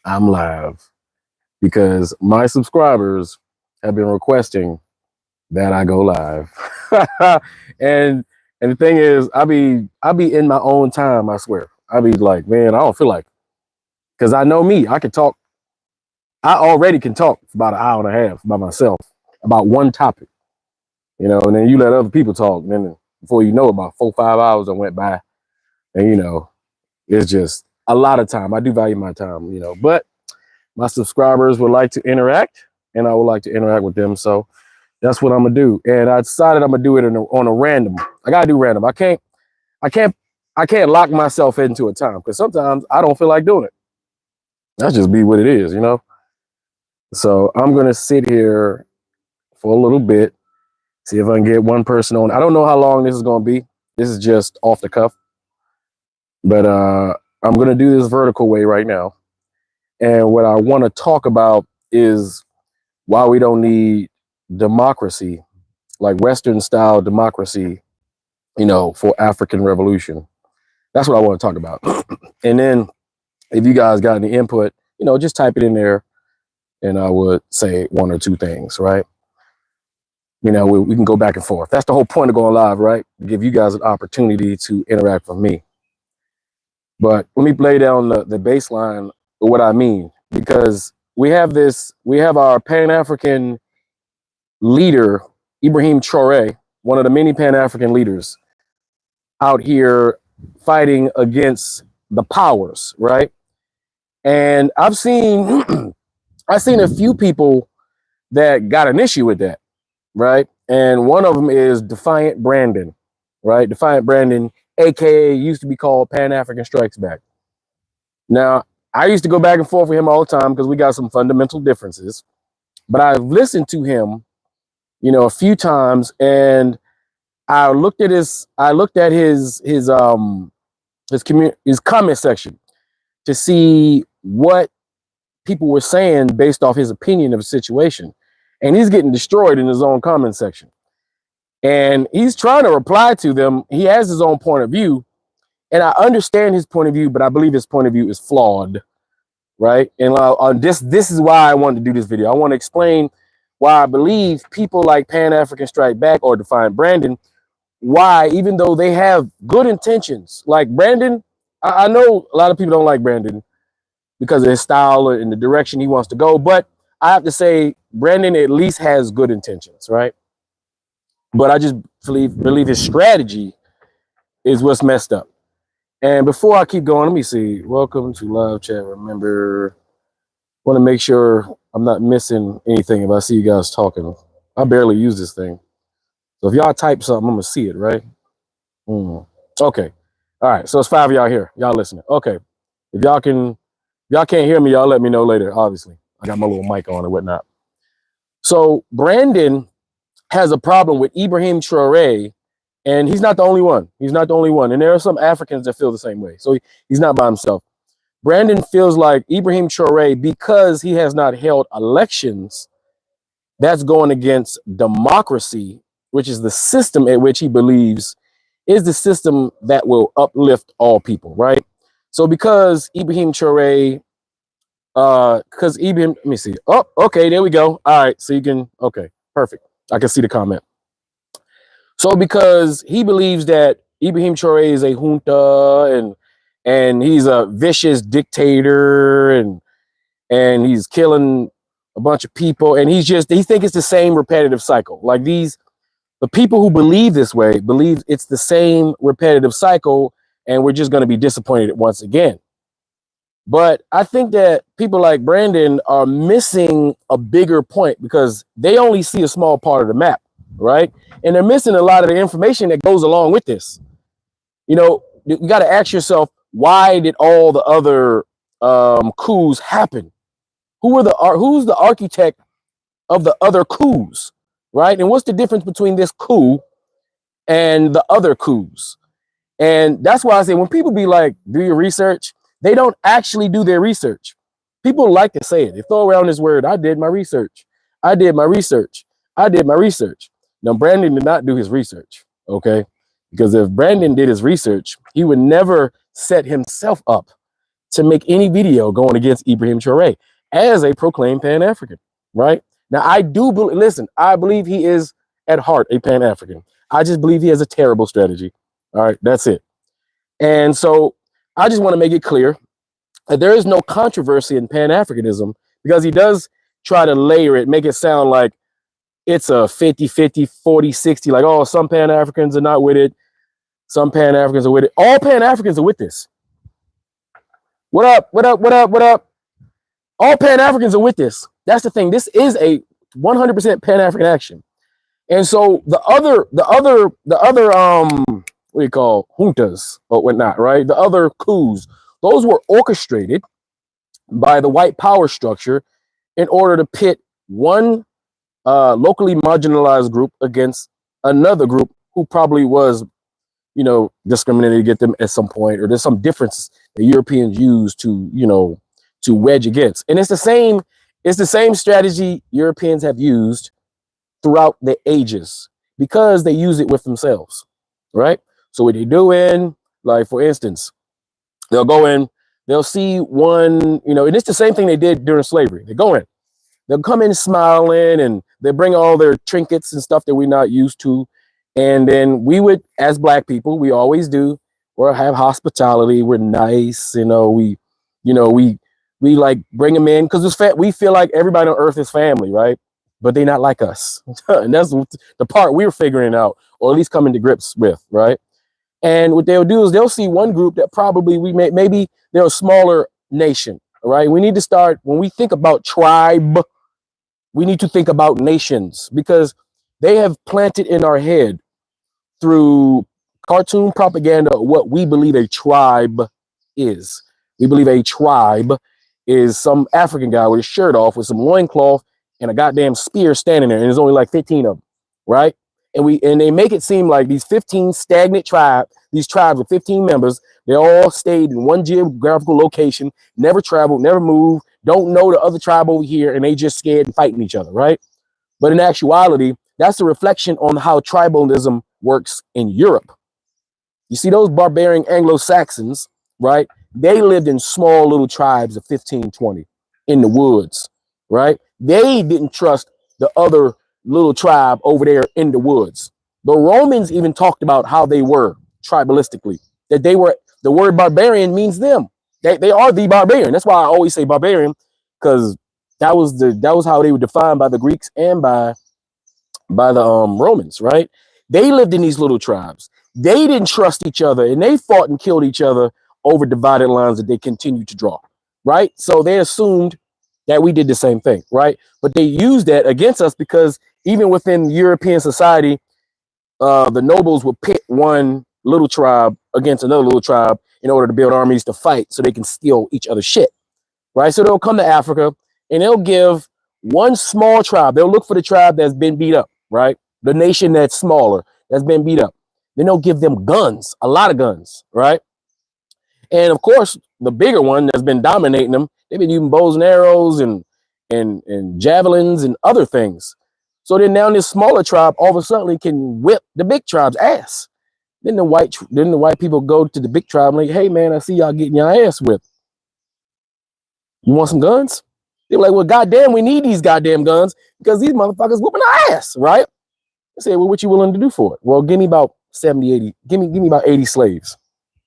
I'm live because my subscribers have been requesting that I go live. and and the thing is, I be in my own time, I swear. I be like, man, I don't feel like, because I know me, I can talk. I already can talk for about an hour and a half by myself about one topic, and then you let other people talk, and then before you know it, about 4 or 5 hours that went by, and it's just a lot of time. I do value my time, but my subscribers would like to interact, and I would like to interact with them. So that's what I'm gonna do. And I decided I'm gonna do it on a random. I gotta do random. I can't, I can't lock myself into a time because sometimes I don't feel like doing it. That's just be what it is. So I'm gonna sit here for a little bit, see if I can get one person on. I don't know how long this is gonna be. This is just off the cuff, but I'm gonna do this vertical way right now. And what I want to talk about is why we don't need democracy, like Western style democracy, for African revolution. That's what I want to talk about. And then if you guys got any input, just type it in there and I would say one or two things, right? We can go back and forth. That's the whole point of going live, right? Give you guys an opportunity to interact with me. But let me lay down the baseline of what I mean, because we have our Pan-African leader, Ibrahim Ch, one of the many Pan-African leaders out here fighting against the powers, right? And I've seen a few people that got an issue with that, right? And one of them is Defiant Brandon, right? Defiant Brandon, aka used to be called Pan-African Strikes Back. Now, I used to go back and forth with him all the time because we got some fundamental differences, but I've listened to him, a few times, and I looked at his comment section to see what people were saying based off his opinion of a situation. And he's getting destroyed in his own comment section. And he's trying to reply to them. He has his own point of view. And I understand his point of view, but I believe his point of view is flawed, right? And this is why I wanted to do this video. I want to explain why I believe people like Pan-African Strike Back or Defiant Brandon, why, even though they have good intentions, like Brandon, I know a lot of people don't like Brandon because of his style and the direction he wants to go, but I have to say Brandon at least has good intentions, right? But I just believe his strategy is what's messed up. And before I keep going, let me see. Welcome to live chat. Remember, want to make sure I'm not missing anything if I see you guys talking. I barely use this thing. So if y'all type something, I'm going to see it, right? Okay. All right. So it's 5 of y'all here. Y'all listening. Okay. If y'all can't hear me, y'all let me know later, obviously. I got my little mic on and whatnot. So Brandon has a problem with Ibrahim Ch, and he's not the only one. He's not the only one. And there are some Africans that feel the same way. So he's not by himself. Brandon feels like Ibrahim Ch, because he has not held elections, that's going against democracy, which is the system at which he believes is the system that will uplift all people, right? So because Ibrahim Ch, let me see. Oh, okay, there we go. All right, so you can, okay, perfect. I can see the comment. So because he believes that Ibrahim Ch is a junta and he's a vicious dictator and he's killing a bunch of people, and he thinks it's the same repetitive cycle. Like the people who believe this way believe it's the same repetitive cycle, and we're just going to be disappointed once again. But I think that people like Brandon are missing a bigger point because they only see a small part of the map, right? And they're missing a lot of the information that goes along with this. You got to ask yourself, why did all the other coups happen? Who's the architect of the other coups, right? And what's the difference between this coup and the other coups? And that's why I say when people be like, do your research, they don't actually do their research. People like to say it. They throw around this word, I did my research. I did my research. I did my research. Now, Brandon did not do his research, okay? Because if Brandon did his research, he would never set himself up to make any video going against Ibrahim Ch as a proclaimed Pan-African, right? Now, I do believe, listen, I believe he is at heart a Pan-African. I just believe he has a terrible strategy. All right, that's it. And so I just want to make it clear that there is no controversy in Pan-Africanism, because he does try to layer it, make it sound like it's a 50-50, 40-60, like, oh, some Pan-Africans are not with it. Some Pan-Africans are with it. All Pan-Africans are with this. What up? What up? What up? What up? All Pan-Africans are with this. That's the thing. This is a 100% Pan-African action. And so the other, what do you call juntas or whatnot, right? The other coups, those were orchestrated by the white power structure in order to pit one locally marginalized group against another group who probably was, you know, discriminated against them at some point, or there's some difference that Europeans use to, you know, to wedge against. And it's the same strategy Europeans have used throughout the ages, because they use it with themselves, right? So what they do in, like, for instance, they'll go in, they'll see one, you know, and it's the same thing they did during slavery. They go in, they'll come in smiling, and they bring all their trinkets and stuff that we're not used to. And then we would, as Black people, we always do, or have hospitality. We're nice, you know, we like bring them in because we feel like everybody on earth is family, right? But they're not like us. And that's the part we're figuring out, or at least coming to grips with, right? And what they'll do is they'll see one group that probably maybe they're a smaller nation, right? We need to start, when we think about tribe, we need to think about nations, because they have planted in our head through cartoon propaganda what we believe a tribe is. We believe a tribe is some African guy with his shirt off with some loincloth and a goddamn spear standing there, and there's only like 15 of them, right? And they make it seem like these 15 stagnant these tribes with 15 members, they all stayed in one geographical location, never traveled, never moved, don't know the other tribe over here, and they just scared and fighting each other, right? But in actuality, that's a reflection on how tribalism works in Europe. You see those barbarian Anglo-Saxons, right? They lived in small little tribes of 15, 20 in the woods, right? They didn't trust the other little tribe over there in the woods. The Romans even talked about how they were tribalistically, that they were, the word barbarian means them. They are the barbarian. That's why I always say barbarian, because that was how they were defined by the Greeks and by the Romans, right? They lived in these little tribes. They didn't trust each other, and they fought and killed each other over divided lines that they continued to draw, right? So they assumed that we did the same thing, right? But they used that against us, because even within European society, the nobles would pit one little tribe against another little tribe in order to build armies to fight so they can steal each other's shit, right? So they'll come to Africa and they'll give one small tribe, they'll look for the tribe that's been beat up, right? The nation that's smaller, that's been beat up. Then they'll give them guns, a lot of guns, right? And of course, the bigger one that's been dominating them, they've been using bows and arrows and javelins and other things. So then now this smaller tribe all of a sudden can whip the big tribe's ass. Then the white people go to the big tribe and like, hey man, I see y'all getting your ass whipped. You want some guns? They're like, well, goddamn, we need these goddamn guns because these motherfuckers whooping our ass, right? I say, well, what you willing to do for it? Well, give me about 70, 80, give me about 80 slaves,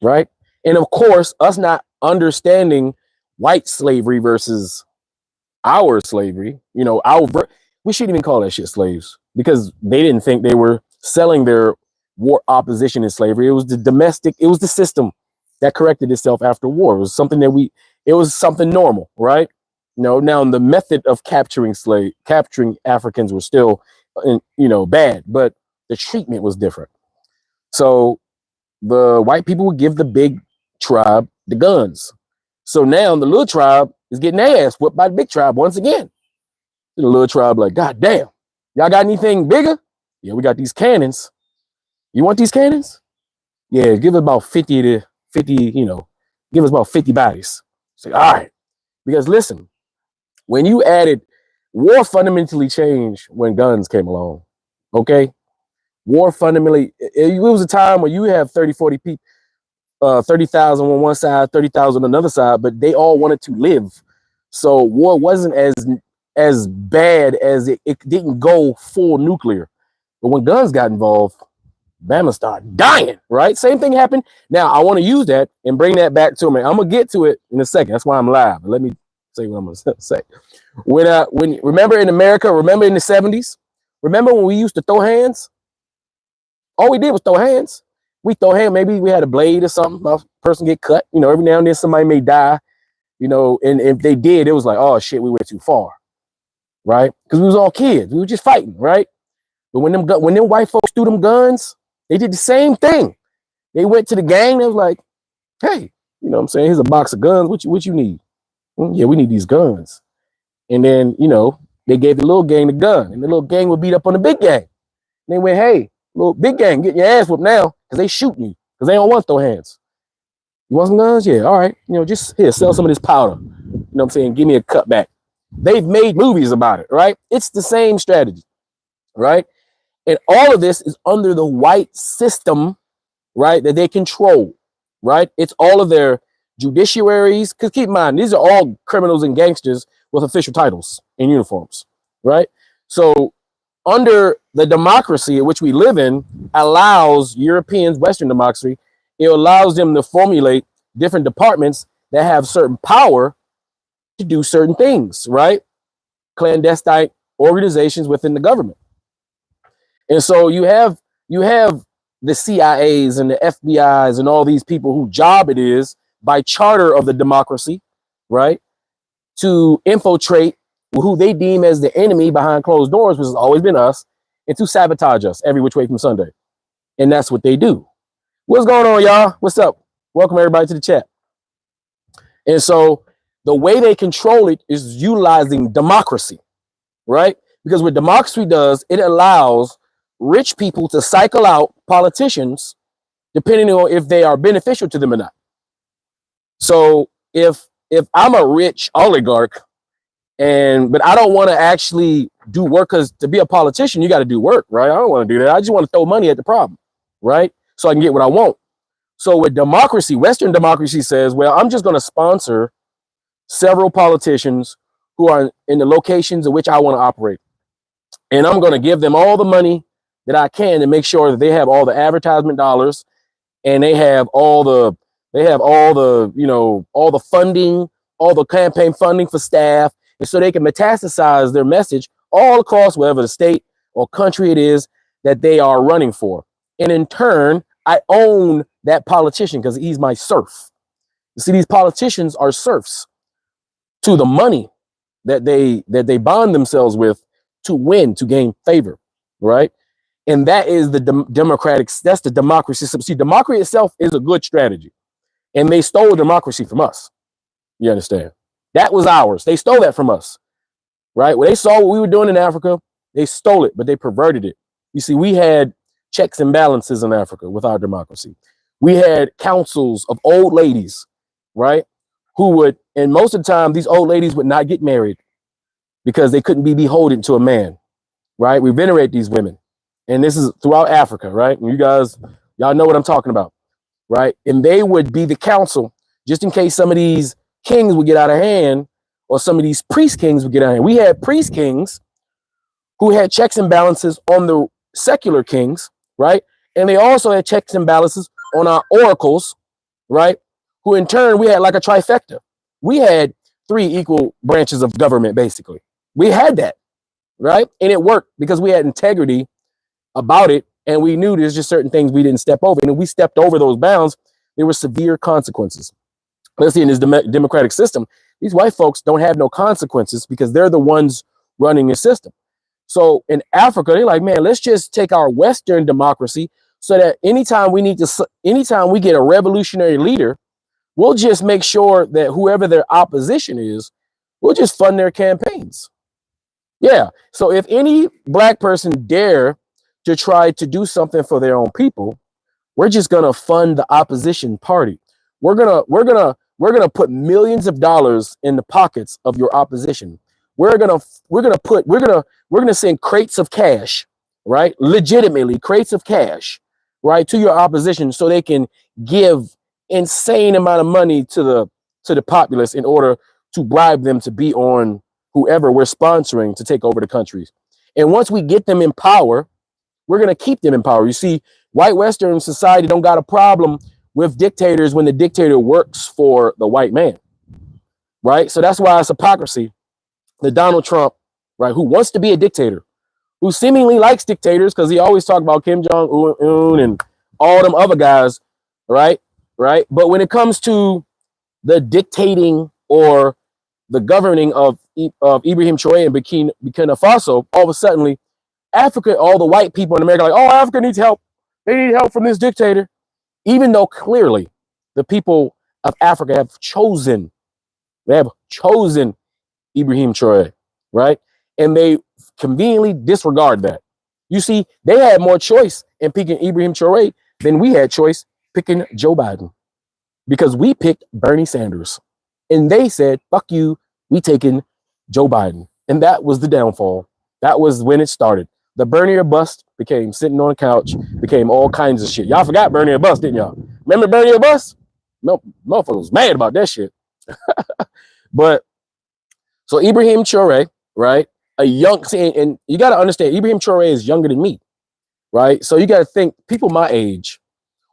right? And of course, us not understanding white slavery versus our slavery, you know, we shouldn't even call that shit slaves, because they didn't think they were selling their war opposition in slavery. It was the system that corrected itself after war. It was something it was something normal, right? You know, now the method of capturing Africans was still, you know, bad, but the treatment was different. So the white people would give the big tribe the guns. So now the little tribe is getting their ass whipped by the big tribe once again. The little tribe like, God damn, y'all got anything bigger? Yeah, we got these cannons. You want these cannons? Yeah, give us about 50, you know, give us about 50 bodies. Say, all right. Because listen, when you added, war fundamentally changed when guns came along, okay? War fundamentally, it was a time when you have 30, 40 people, 30,000 on one side, 30,000 on another side, but they all wanted to live. So war wasn't as bad as it didn't go full nuclear. But when guns got involved, Bama started dying, right? Same thing happened. Now, I want to use that and bring that back to me. I'm going to get to it in a second. That's why I'm live. But let me say what I'm going to say. When remember in America, remember in the 70s, remember when we used to throw hands? All we did was throw hands. We throw hands. Maybe we had a blade or something. A person get cut. You know, every now and then somebody may die. You know, and if they did, it was like, oh shit, we went too far, right? Because we was all kids. We were just fighting, right? But when them white folks threw them guns, they did the same thing. They went to the gang. They was like, hey, you know what I'm saying? Here's a box of guns. What you need? Yeah, we need these guns. And then, you know, they gave the little gang the gun, and the little gang would beat up on the big gang. And they went, hey, little big gang, get your ass whooped now, because they shooting you, because they don't want to throw hands. You want some guns? Yeah, all right. You know, just here, sell some of this powder. You know what I'm saying? Give me a cutback. They've made movies about it, right? It's the same strategy, right? And all of this is under the white system, right, that they control, right? It's all of their judiciaries, because keep in mind, these are all criminals and gangsters with official titles and uniforms, right? So under the democracy in which we live in allows Europeans, Western democracy, it allows them to formulate different departments that have certain power to do certain things, right? Clandestine organizations within the government. And so you have the CIAs and the FBIs and all these people whose job it is by charter of the democracy, right, to infiltrate who they deem as the enemy behind closed doors, which has always been us, and to sabotage us every which way from Sunday. And that's what they do. What's going on, y'all? What's up? Welcome everybody to the chat. And so the way they control it is utilizing democracy, right? Because what democracy does, it allows rich people to cycle out politicians depending on if they are beneficial to them or not. So if I'm a rich oligarch but I don't want to actually do work, because to be a politician, you got to do work, right? I don't want to do that. I just want to throw money at the problem, right? So I can get what I want. So with democracy, Western democracy says, well, I'm just going to sponsor several politicians who are in the locations in which I want to operate. And I'm going to give them all the money that I can to make sure that they have all the advertisement dollars, and they have all the, you know, all the funding, all the campaign funding for staff. And so they can metastasize their message all across whatever the state or country it is that they are running for. And in turn, I own that politician because he's my serf. You see, these politicians are serfs to the money that they bond themselves with to win, to gain favor, right? And that is the that's the democracy. See, democracy itself is a good strategy. And they stole democracy from us. You understand? That was ours. They stole that from us, right? When they saw what we were doing in Africa, they stole it, but they perverted it. You see, we had checks and balances in Africa with our democracy. We had councils of old ladies, right? Who would, and most of the time, these old ladies would not get married because they couldn't be beholden to a man, right? We venerate these women. And this is throughout Africa, right? And you guys, y'all know what I'm talking about, right? And they would be the council just in case some of these kings would get out of hand, or some of these priest kings would get out of hand. We had priest kings who had checks and balances on the secular kings, right? And they also had checks and balances on our oracles, right? Who in turn, we had like a trifecta. We had 3 equal branches of government, basically. We had that, right? And it worked because we had integrity about it, and we knew there's just certain things we didn't step over. And if we stepped over those bounds, there were severe consequences. Let's see, in this democratic system, these white folks don't have no consequences because they're the ones running the system. So in Africa, they're like, man, let's just take our Western democracy so that anytime we get a revolutionary leader, we'll just make sure that whoever their opposition is, we'll just fund their campaigns. Yeah. So if any black person dare to try to do something for their own people, we're just going to fund the opposition party. We're going to put millions of dollars in the pockets of your opposition. We're going to send crates of cash, right? Legitimately crates of cash, right, to your opposition so they can give insane amount of money to the populace in order to bribe them to be on whoever we're sponsoring to take over the countries. And once we get them in power, we're going to keep them in power. You see, white Western society don't got a problem with dictators when the dictator works for the white man, right? So that's why it's hypocrisy that Donald Trump, right, who wants to be a dictator, who seemingly likes dictators because he always talk about Kim Jong-un and all them other guys, right? But when it comes to the dictating or the governing of Ibrahim Ch and Burkina Faso, all of a sudden, Africa, all the white people in America are like, oh, Africa needs help. They need help from this dictator. Even though clearly the people of Africa have chosen Ibrahim Ch, right? And they conveniently disregard that. You see, they had more choice in picking Ibrahim Ch than we had choice picking Joe Biden, because we picked Bernie Sanders and they said, fuck you, we taking Joe Biden. And that was the downfall. That was when it started. The Bernie or bust became sitting on a couch, became all kinds of shit. Y'all forgot Bernie or bust, didn't y'all? Remember Bernie or bust? No, motherfuckers was mad about that shit. But so Ibrahim Ch, right? A young, and you got to understand, Ibrahim Ch is younger than me, right? So you got to think people my age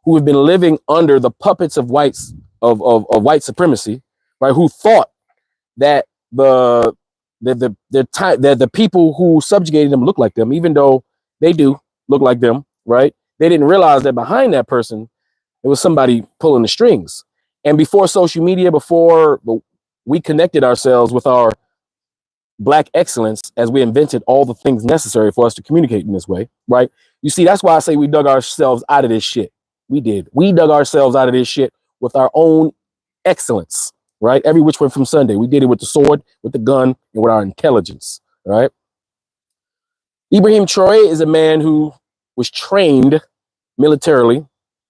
who have been living under the puppets of whites, of white supremacy, right? Who thought that the people who subjugated them look like them, even though they do look like them, right? They didn't realize that behind that person, it was somebody pulling the strings. And before social media, before we connected ourselves with our Black excellence, as we invented all the things necessary for us to communicate in this way, right? You see, that's why I say we dug ourselves out of this shit. We did. We dug ourselves out of this shit with our own excellence, right? Every which way from Sunday. We did it with the sword, with the gun, and with our intelligence, right? Ibrahim Ch is a man who was trained militarily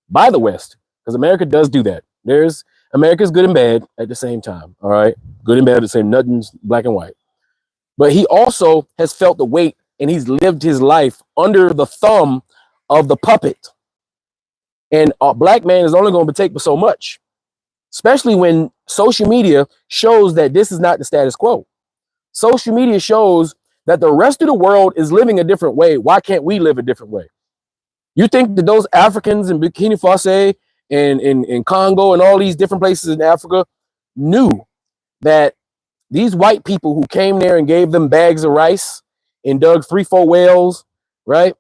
by the West, because America does do that. America's good and bad at the same time, all right? Good and bad at the same, nothing's black and white. But he also has felt the weight, and he's lived his life under the thumb of the puppet. And a black man is only going to take so much, especially when social media shows that this is not the status quo. Social media shows that the rest of the world is living a different way. Why can't we live a different way? You think that those Africans in Burkina Faso and in Congo and all these different places in Africa knew that these white people who came there and gave them bags of rice and dug 3-4 wells, right,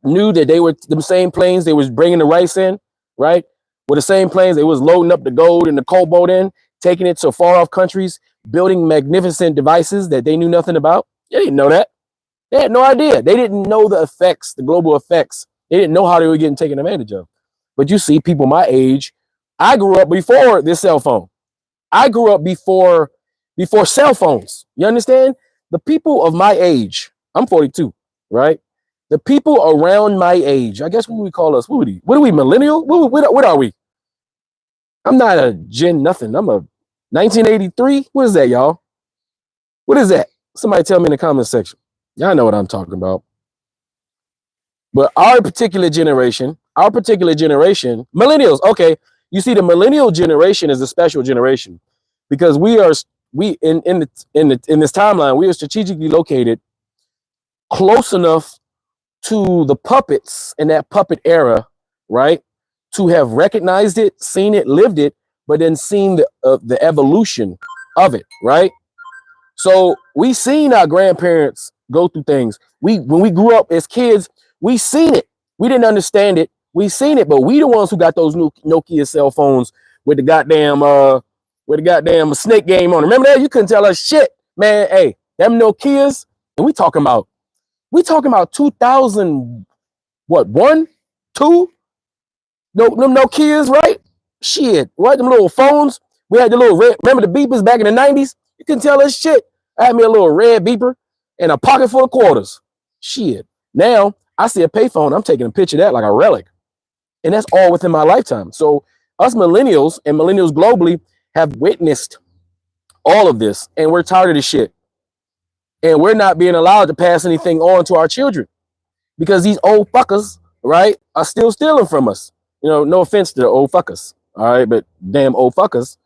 knew that they were the same planes they was bringing the rice in, right, were the same planes they was loading up the gold and the cobalt in, taking it to far off countries, building magnificent devices that they knew nothing about. They didn't know that. They had no idea. They didn't know the effects, the global effects. They didn't know how they were getting taken advantage of. But you see, people my age, I grew up before this cell phone. I grew up before cell phones. You understand? The people of my age, I'm 42, right? The people around my age, I guess what we call us, what are we, millennial? What are we? I'm not a gen nothing. I'm a 1983. What is that, y'all? What is that? Somebody tell me in the comment section. Y'all know what I'm talking about. But our particular generation, millennials, okay. You see, the millennial generation is a special generation because in this timeline, we are strategically located close enough to the puppets in that puppet era, right? To have recognized it, seen it, lived it, but then seen the evolution of it, right? So we seen our grandparents go through things. When we grew up as kids, we seen it. We didn't understand it. We seen it, but we the ones who got those new Nokia cell phones with the goddamn snake game on. Remember that? You couldn't tell us shit, man. Hey, them Nokias, and we talking about 2000, what, 1, 2? No, them Nokias, right? Shit, right? Them little phones. We had the little red, remember the beepers back in the 90s? You couldn't tell us shit. I had me a little red beeper and a pocket full of quarters. Shit. Now I see a payphone, I'm taking a picture of that like a relic. And that's all within my lifetime. So us millennials and millennials globally have witnessed all of this, and we're tired of this shit. And we're not being allowed to pass anything on to our children because these old fuckers, right, are still stealing from us. You know, no offense to the old fuckers, all right, but damn old fuckers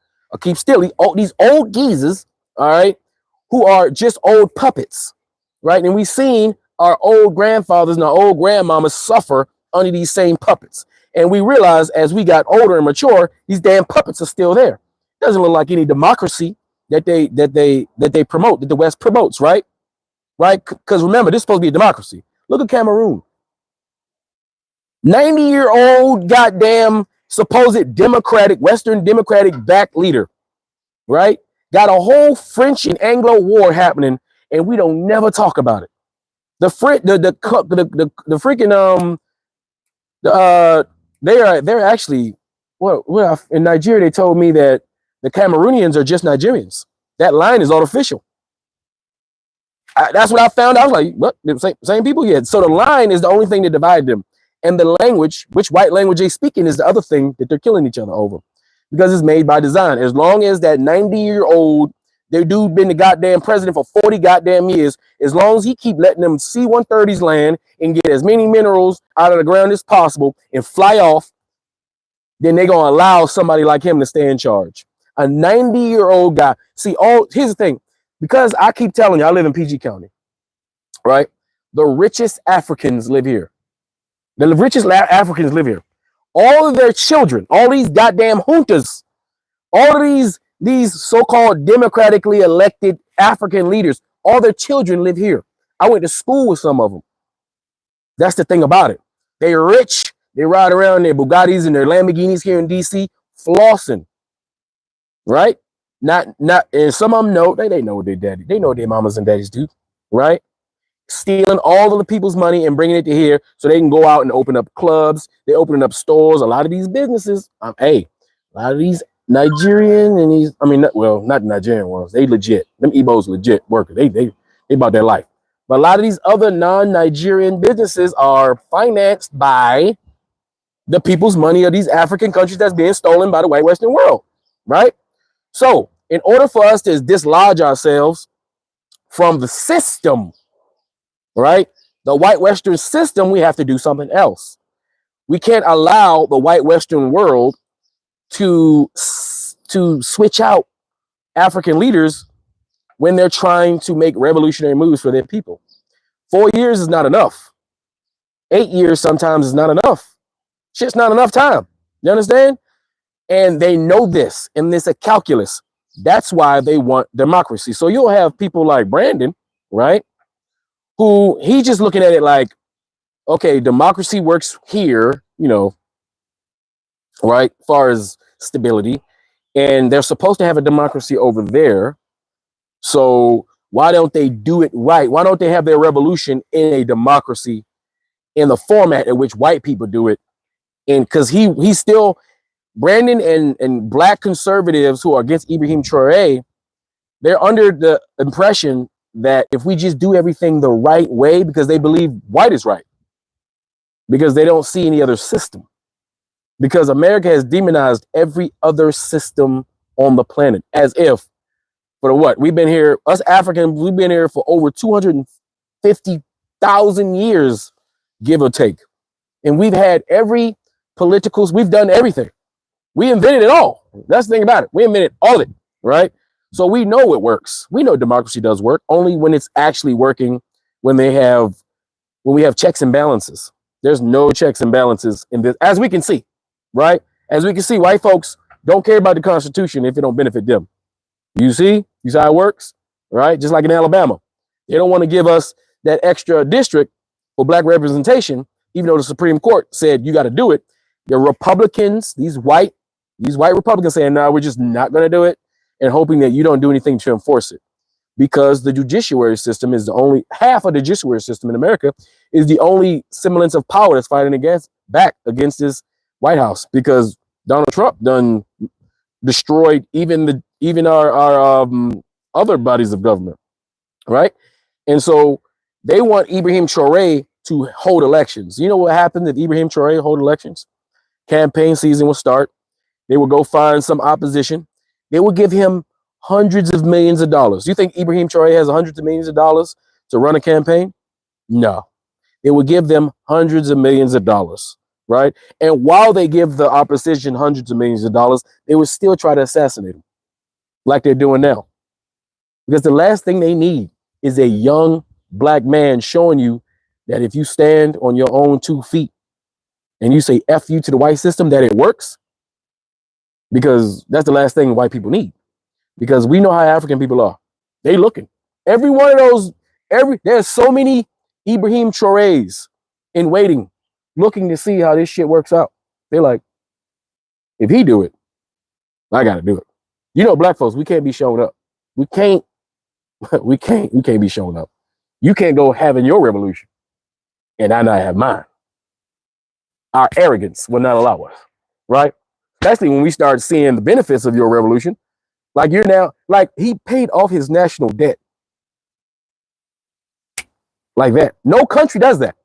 keep still. These old geezers, all right, who are just old puppets, right? And we've seen our old grandfathers and our old grandmamas suffer under these same puppets. And we realize as we got older and mature, these damn puppets are still there. Doesn't look like any democracy that they promote, that the West promotes, right? Right? Because remember, this is supposed to be a democracy. Look at Cameroon. 90-year-old goddamn supposed democratic, Western democratic backed leader, right? Got a whole French and Anglo war happening, and we don't never talk about it. The freaking they're actually well in Nigeria they told me that the Cameroonians are just Nigerians. That line is artificial. That's what I found out. I was like, what? Same people? Yeah. So the line is the only thing that divides them. And the language, which white language they speaking, is the other thing that they're killing each other over. Because it's made by design. As long as that 90-year-old, their dude been the goddamn president for 40 goddamn years, as long as he keep letting them C-130s land and get as many minerals out of the ground as possible and fly off, then they're going to allow somebody like him to stay in charge. A 90-year-old guy. See, here's the thing. Because I keep telling you, I live in PG County, right? The richest Africans live here. The richest Africans live here. All of their children, all these goddamn juntas, all of these so-called democratically elected African leaders, all their children live here. I went to school with some of them. That's the thing about it. They're rich. They ride around in their Bugattis and their Lamborghinis here in DC, flossing, right? And some of them know, they know what their daddy, they know what their mamas and daddies do, right? Stealing all of the people's money and bringing it to here so they can go out and open up clubs. They're opening up stores. A lot of these businesses, a lot of these Nigerian and these, not Nigerian ones. They legit. Them Igbos legit workers. They about their life. But a lot of these other non-Nigerian businesses are financed by the people's money of these African countries that's being stolen by the white Western world, right? So in order for us to dislodge ourselves from the system, right? The white Western system, we have to do something else. We can't allow the white Western world to switch out African leaders when they're trying to make revolutionary moves for their people. 4 years is not enough. 8 years sometimes is not enough. Shit's not enough time. You understand? And they know this, and it's a calculus. That's why they want democracy. So you'll have people like Brandon, right? Who he's just looking at it like, okay, democracy works here, right, as far as stability, and they're supposed to have a democracy over there. So why don't they do it right? Why don't they have their revolution in a democracy in the format in which white people do it? And because he's still, Brandon and black conservatives who are against Ibrahim Ch, they're under the impression that if we just do everything the right way, because they believe white is right, because they don't see any other system, because America has demonized every other system on the planet, as if, for what? We've been here, us Africans, we've been here for over 250,000 years, give or take. And we've had we've done everything. We invented it all. That's the thing about it. We invented all of it, right? So we know it works. We know democracy does work only when it's actually working, when we have checks and balances. There's no checks and balances in this, as we can see, right? As we can see, white folks don't care about the Constitution if it don't benefit them. You see how it works, right? Just like in Alabama. They don't want to give us that extra district for black representation, even though the Supreme Court said you got to do it. The Republicans, these white Republicans saying, no, we're just not going to do it, and hoping that you don't do anything to enforce it. Because the judiciary system is the only, half of the judiciary system in America is the only semblance of power that's fighting back against this White House, because Donald Trump done destroyed even our other bodies of government, right? And so they want Ibrahim Ch to hold elections. You know what happened if Ibrahim Ch hold elections? Campaign season will start. They will go find some opposition. They will give him hundreds of millions of dollars. You think Ibrahim Ch has hundreds of millions of dollars to run a campaign? No. They will give them hundreds of millions of dollars, right? And while they give the opposition hundreds of millions of dollars, they would still try to assassinate them, like they're doing now. Because the last thing they need is a young black man showing you that if you stand on your own 2 feet and you say F you to the white system, that it works. Because that's the last thing white people need. Because we know how African people are. They looking. Every one of those, there's so many Ibrahim Chs in waiting, looking to see how this shit works out. They're like, if he do it, I gotta do it. You know, black folks, we can't be showing up. We can't be showing up. You can't go having your revolution and I not have mine. Our arrogance will not allow us, right? Especially when we start seeing the benefits of your revolution. Like you're now, like he paid off his national debt. Like that. No country does that.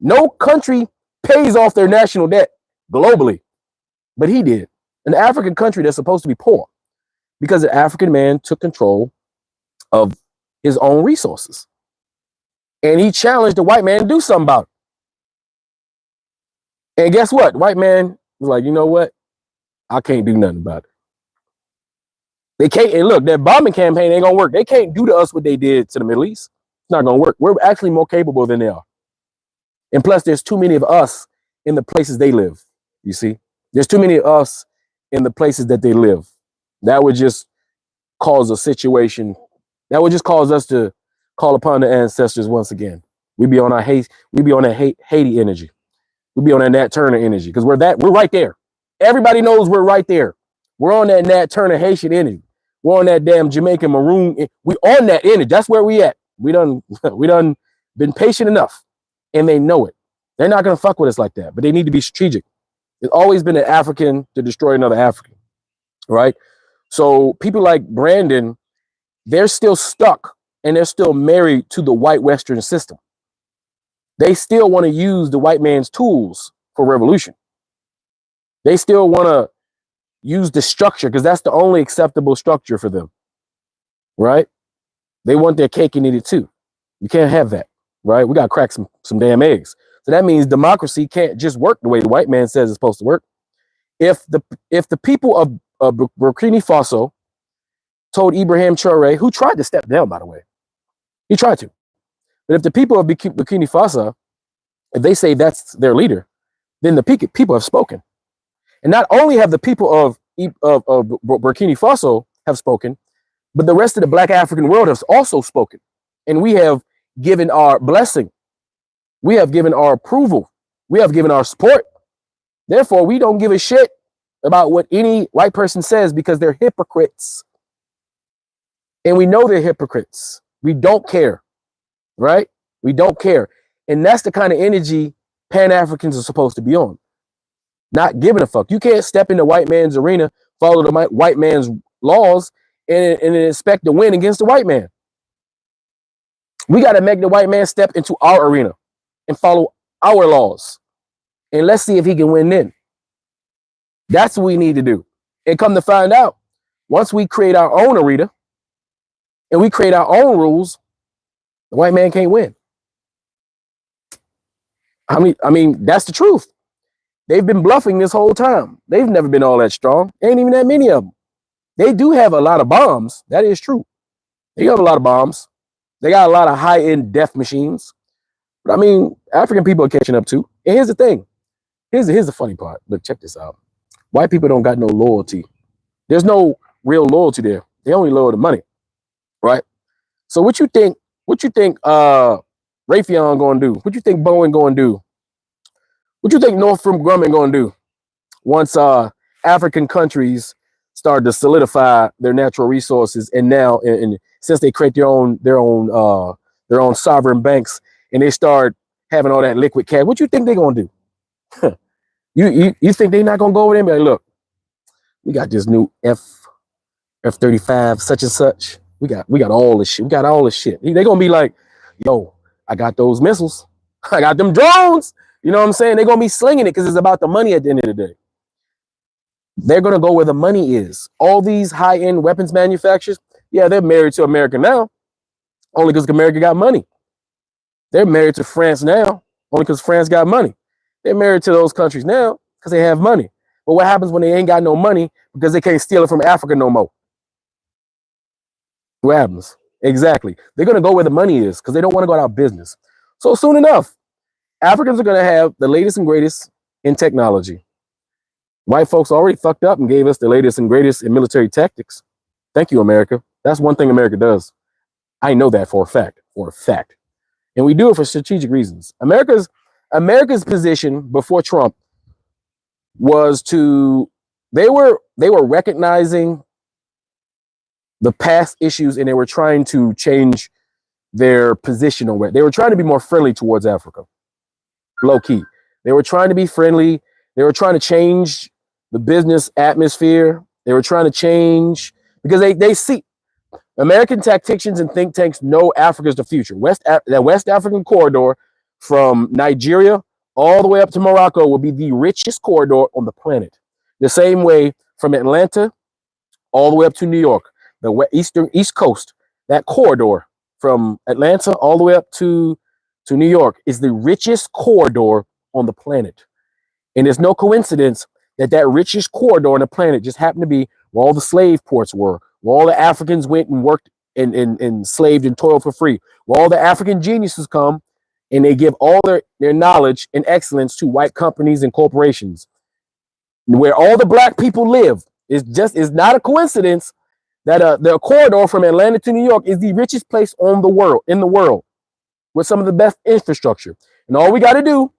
No country pays off their national debt globally. But he did. An African country that's supposed to be poor because the African man took control of his own resources. And he challenged the white man to do something about it. And guess what? The white man was like, you know what? I can't do nothing about it. They can't, and look, that bombing campaign ain't gonna work. They can't do to us what they did to the Middle East. It's not gonna work. We're actually more capable than they are. And plus, there's too many of us in the places they live. You see, there's too many of us in the places that they live. That would just cause a situation. That would just cause us to call upon the ancestors once again. We'd be on our hate. We'd be on that Haiti energy. We'd be on that Nat Turner energy because we're right there. Everybody knows we're right there. We're on that Nat Turner Haitian energy. We're on that damn Jamaican maroon. We on that energy. That's where we at. We done been patient enough, and they know it. They're not gonna fuck with us like that, but they need to be strategic. It's always been an African to destroy another African, right? So people like Brandon, they're still stuck and they're still married to the white Western system. They still want to use the white man's tools for revolution. They still want to use the structure because that's the only acceptable structure for them, right? They want their cake and eat it too. You can't have that, right? We got to crack some damn eggs. So that means democracy can't just work the way the white man says it's supposed to work. If the people of Burkina Faso told Ibrahim Ch, who tried to step down, by the way, he tried to. But if the people of Burkina Faso, if they say that's their leader, then the people have spoken. And not only have the people of Burkina Faso have spoken, but the rest of the Black African world has also spoken. And we have given our blessing. We have given our approval. We have given our support. Therefore, we don't give a shit about what any white person says because they're hypocrites. And we know they're hypocrites. We don't care, right? We don't care. And that's the kind of energy Pan-Africans are supposed to be on. Not giving a fuck. You can't step into white man's arena, follow the white man's laws, and expect to win against the white man. We got to make the white man step into our arena and follow our laws. And let's see if he can win then. That's what we need to do. And come to find out, once we create our own arena and we create our own rules, the white man can't win. I mean, that's the truth. They've been bluffing this whole time. They've never been all that strong. Ain't even that many of them. They do have a lot of bombs. That is true. They have a lot of bombs. They got a lot of high-end death machines. But I mean, African people are catching up too. And here's the thing. Here's the funny part. Look, check this out. White people don't got no loyalty. There's no real loyalty there. They only loyal to money, right? So what you think Raytheon gonna do? What you think Boeing gonna do? What you think Northrop Grumman gonna do once African countries start to solidify their natural resources, and now, and since they create their own sovereign banks, and they start having all that liquid cash, what you think they're gonna do? You think they're not gonna go over there and be like, look, we got this new F-35 such and such. We got all this shit. We got all this shit. They're gonna be like, yo, I got those missiles. I got them drones. You know what I'm saying? They're gonna be slinging it because it's about the money at the end of the day. They're gonna go where the money is. All these high-end weapons manufacturers, yeah, they're married to America now, only because America got money. They're married to France now, only because France got money. They're married to those countries now because they have money. But what happens when they ain't got no money because they can't steal it from Africa no more? What happens? Exactly. They're going to go where the money is because they don't want to go out of business. So soon enough, Africans are going to have the latest and greatest in technology. White folks already fucked up and gave us the latest and greatest in military tactics. Thank you, America. That's one thing America does. I know that for a fact, And we do it for strategic reasons. America's position before Trump was they were recognizing the past issues and they were trying to change their position on it. They were trying to be more friendly towards Africa. Low key. They were trying to be friendly. They were trying to change the business atmosphere. They were trying to change because they see American tacticians and think tanks know Africa's the future. That West African corridor from Nigeria all the way up to Morocco will be the richest corridor on the planet. The same way from Atlanta all the way up to New York, the East Coast, that corridor from Atlanta all the way up to New York is the richest corridor on the planet. And it's no coincidence that richest corridor on the planet just happened to be where all the slave ports were, where all the Africans went and worked and slaved and toiled for free, where all the African geniuses come and they give all their knowledge and excellence to white companies and corporations. Where all the black people live is not a coincidence that the corridor from Atlanta to New York is the richest place in the world with some of the best infrastructure. And all we got to do,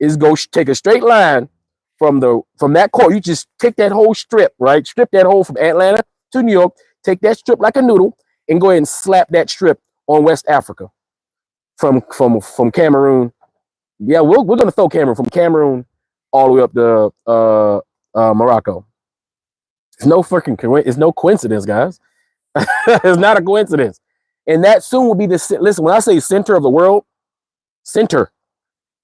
is go take a straight line from that corridor. You just take that whole strip, right? Strip that whole from Atlanta to New York, take that strip like a noodle and go ahead and slap that strip on West Africa from Cameroon. Yeah, we're going to throw Cameroon from Cameroon all the way up to Morocco. It's no coincidence, guys. It's not a coincidence. And that soon will be listen, when I say center of the world, center.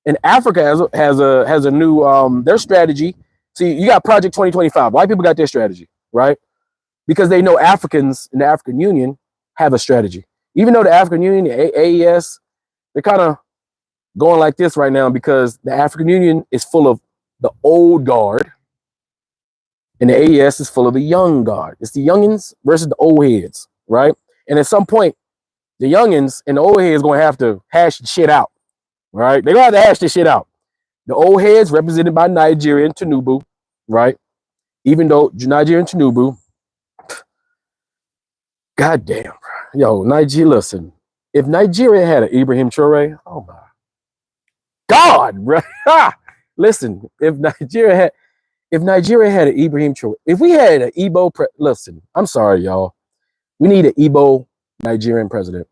And Africa has a new their strategy. See, you got Project 2025. White people got their strategy, right? Because they know Africans in the African Union have a strategy. Even though the African Union, the AES, they're kind of going like this right now because the African Union is full of the old guard and the AES is full of the young guard. It's the youngins versus the old heads, right? And at some point, the youngins and the old heads going to have to hash shit out, right? They're going to have to hash this shit out. The old heads represented by Nigerian Tinubu, right? Even though Nigerian Tinubu, goddamn, yo, Nigeria, listen, if Nigeria had an Ibrahim Ch, oh my God, right? Listen, if Nigeria had an Ibrahim Ch, if we had an Igbo, listen, I'm sorry, y'all. We need an Igbo Nigerian president,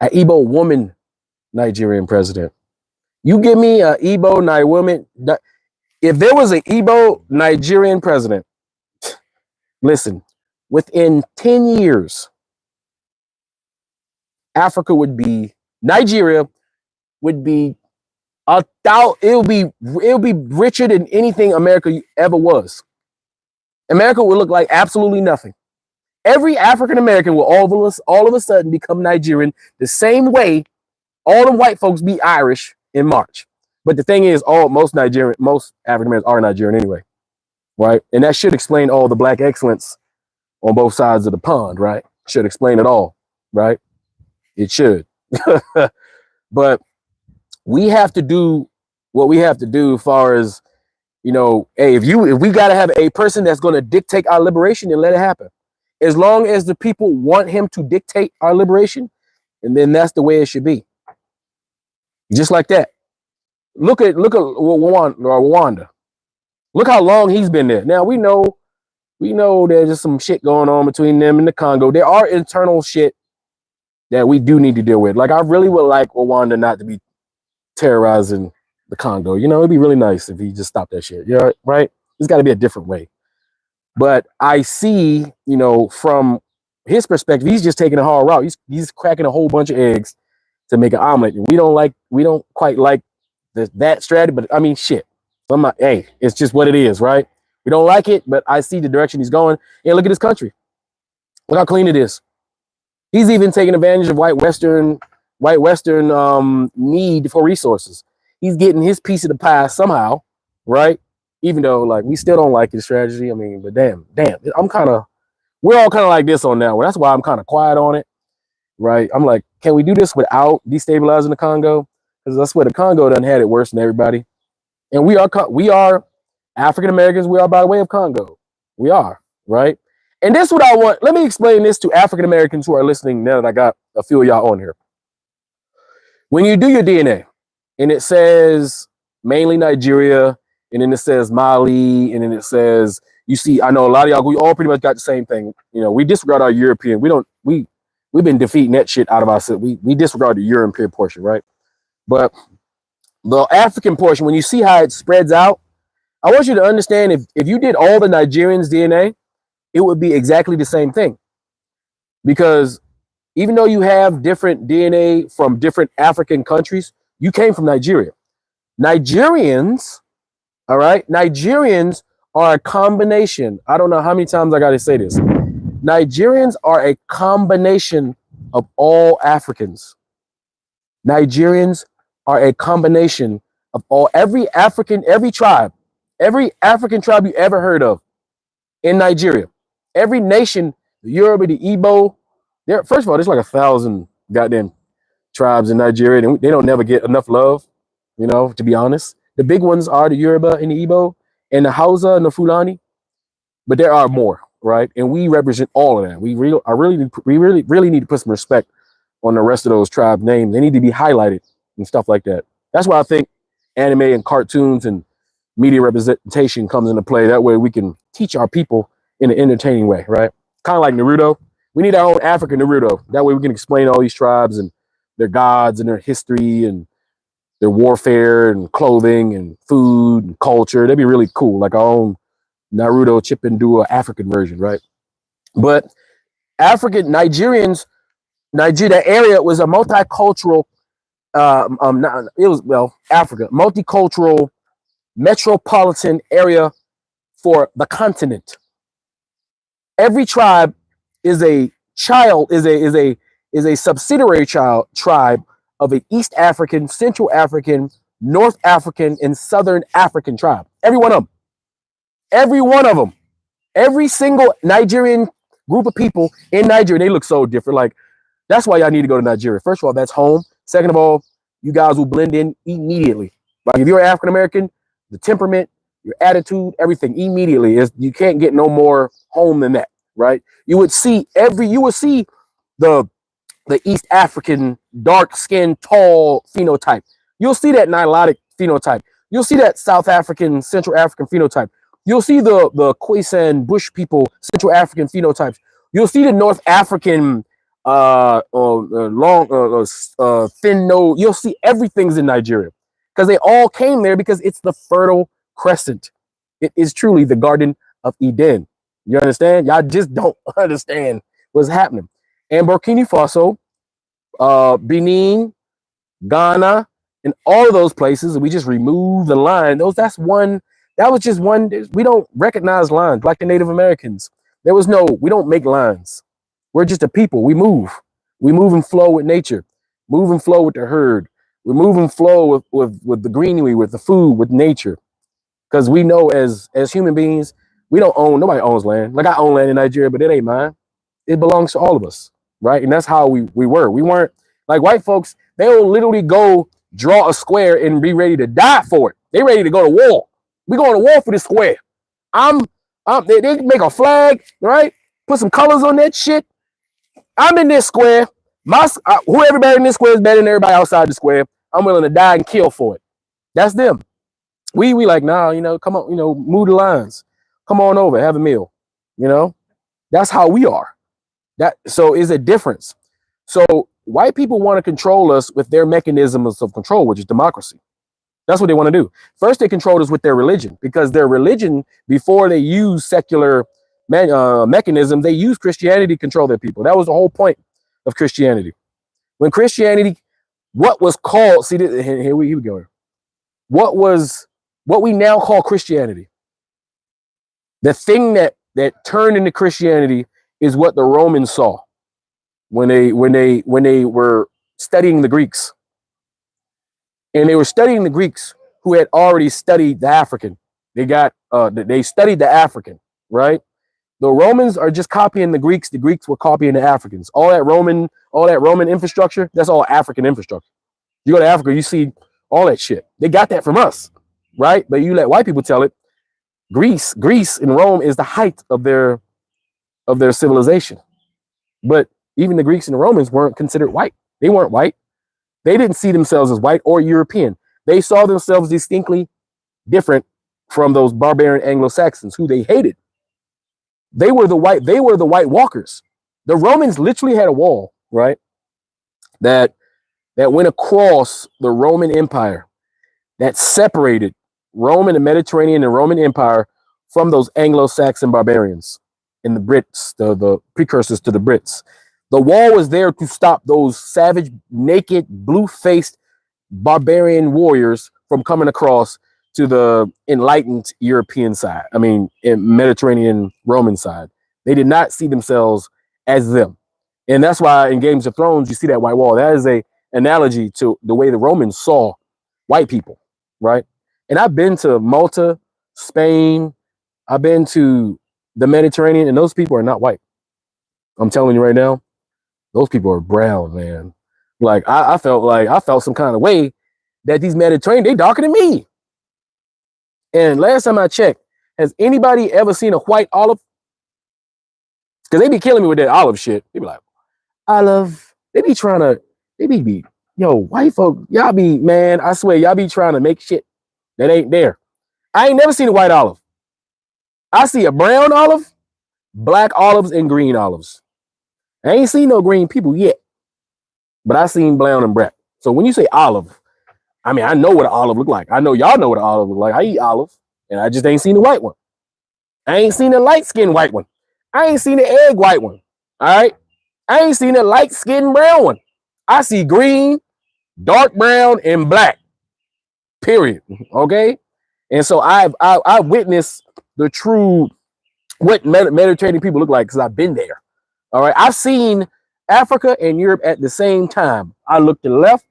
an Igbo woman Nigerian president. You give me an Igbo woman. If there was an Igbo Nigerian president, listen, within 10 years, Nigeria would be it'll be richer than anything America ever was. America will look like absolutely nothing. Every African American will all of a sudden become Nigerian the same way all the white folks be Irish in March. But the thing is, most African Americans are Nigerian anyway, right? And that should explain all the black excellence on both sides of the pond, right? Should explain it all, right? It should. But we have to do what we have to do as far as, hey, if we got to have a person that's going to dictate our liberation, then let it happen. As long as the people want him to dictate our liberation, and then that's the way it should be. Just like that. Look at Rwanda. Look how long he's been there. Now we know there's just some shit going on between them and the Congo. There are internal shit that we do need to deal with. Like, I really would like Rwanda not to be terrorizing the Congo. It'd be really nice if he just stopped that shit. Yeah, right? There's got to be a different way. But I see, from his perspective, he's just taking a hard route. He's cracking a whole bunch of eggs to make an omelet. We don't quite like that strategy, but I mean, shit. Hey, it's just what it is, right? We don't like it, but I see the direction he's going. And look at his country. Look how clean it is. He's even taking advantage of white Western white Western need for resources. He's getting his piece of the pie somehow, right? Even though like we still don't like his strategy. I mean, but damn, we're all kind of like this on that one. That's why I'm kind of quiet on it, right? I'm like, can we do this without destabilizing the Congo? Because that's where the Congo done had it worse than everybody. And we are African Americans. We are by way of Congo. We are, right? And this is what I want. Let me explain this to African Americans who are listening now that I got a few of y'all on here. When you do your DNA and it says mainly Nigeria, and then it says Mali, and then it says, you see, I know a lot of y'all, we all pretty much got the same thing. You know, we disregard our European. We've been defeating that shit out of ourselves. We disregard the European portion, right? But the African portion, when you see how it spreads out, I want you to understand if you did all the Nigerians' DNA, it would be exactly the same thing. Because even though you have different DNA from different African countries, you came from Nigeria. Nigerians, all right? Nigerians are a combination. I don't know how many times I got to say this. Nigerians are a combination of all Africans. Nigerians are a combination of every tribe, every African tribe you ever heard of in Nigeria. Every nation, the Yoruba, the Igbo, first of all, there's like 1,000 goddamn tribes in Nigeria, and they don't never get enough love, you know, to be honest. The big ones are the Yoruba and the Igbo and the Hausa and the Fulani, but there are more, right? And we represent all of that. We really need to put some respect on the rest of those tribe names. They need to be highlighted and stuff like that. That's why I think anime and cartoons and media representation comes into play. That way we can teach our people in an entertaining way, right? Kind of like Naruto. We need our own African Naruto. That way we can explain all these tribes and their gods and their history and their warfare and clothing and food and culture. That'd be really cool. Like our own Naruto chip and do an African version, right? But Nigerians, Nigeria, that area was a multicultural, Africa, multicultural metropolitan area for the continent. Every tribe is a subsidiary tribe of an East African, Central African, North African, and Southern African tribe. Every one of them. Every one of them. Every single Nigerian group of people in Nigeria, they look so different. Like, that's why y'all need to go to Nigeria. First of all, that's home. Second of all, you guys will blend in immediately. Like, if you're African American, the temperament, your attitude, everything immediately is, you can't get no more home than that, right? You would see the East African dark-skinned, tall phenotype. You'll see that Nilotic phenotype. You'll see that South African, Central African phenotype. You'll see the Khoisan Bush people, Central African phenotypes. You'll see the North African thin nose. You'll see everything's in Nigeria because they all came there because it's the Fertile Crescent. It is truly the Garden of Eden. You understand? Y'all just don't understand what's happening. And Burkina Faso, Benin, Ghana, and all of those places, we just remove the line. That was just one. We don't recognize lines like the Native Americans. We don't make lines. We're just a people. We move and flow with nature, move and flow with the herd. We move and flow with the greenery, with the food, with nature. Because we know as human beings, nobody owns land. Like I own land in Nigeria, but it ain't mine. It belongs to all of us, right? And that's how we were. We weren't like white folks. They will literally go draw a square and be ready to die for it. They ready to go to war. We going to war for this square. They make a flag, right? Put some colors on that shit. I'm in this square. Who everybody in this square is better than everybody outside the square. I'm willing to die and kill for it. That's them. We like, nah, come on, move the lines. Come on over, have a meal. That's how we are. So is a difference. So white people want to control us with their mechanisms of control, which is democracy. That's what they want to do. First, they controlled us with their religion, because their religion, before they used secular mechanism, they used Christianity to control their people. That was the whole point of Christianity. When Christianity, what was called, see, here we go. What we now call Christianity, the thing that turned into Christianity is what the Romans saw when they were studying the Greeks. And they were studying the Greeks who had already studied the African. They studied the African, right? The Romans are just copying the Greeks. The Greeks were copying the Africans. All that Roman infrastructure, that's all African infrastructure. You go to Africa, you see all that shit. They got that from us, right? But you let white people tell it. Greece and Rome is the height of their civilization. But even the Greeks and the Romans weren't considered white. They weren't white. They didn't see themselves as white or European. They saw themselves distinctly different from those barbarian Anglo-Saxons who they hated. They were the white walkers. The Romans literally had a wall, right? That went across the Roman Empire, that separated Rome and the Mediterranean and Roman Empire from those Anglo-Saxon barbarians and the Brits, the precursors to the Brits. The wall was there to stop those savage, naked, blue-faced barbarian warriors from coming across to the enlightened European side. I mean, Mediterranean Roman side. They did not see themselves as them. And that's why in Games of Thrones, you see that white wall. That is a analogy to the way the Romans saw white people, right? And I've been to Malta, Spain. I've been to the Mediterranean, and those people are not white. I'm telling you right now, those people are brown, man. Like I felt some kind of way that these Mediterranean, they darker than me. And last time I checked, has anybody ever seen a white olive? Because they be killing me with that olive shit. They be like, olive. They be yo, white folk, y'all be, man, I swear, y'all be trying to make shit that ain't there. I ain't never seen a white olive. I see a brown olive, black olives, and green olives. I ain't seen no green people yet, but I seen brown and black. So when you say olive, I mean, I know what an olive look like. I know y'all know what an olive look like. I eat olive, and I just ain't seen the white one. I ain't seen a light-skinned white one. I ain't seen an egg white one. All right? I ain't seen a light-skinned brown one. I see green, dark brown, and black. Period. Okay? And so I witnessed the true what Mediterranean people look like because I've been there. All right. I've seen Africa and Europe at the same time. I look to the left,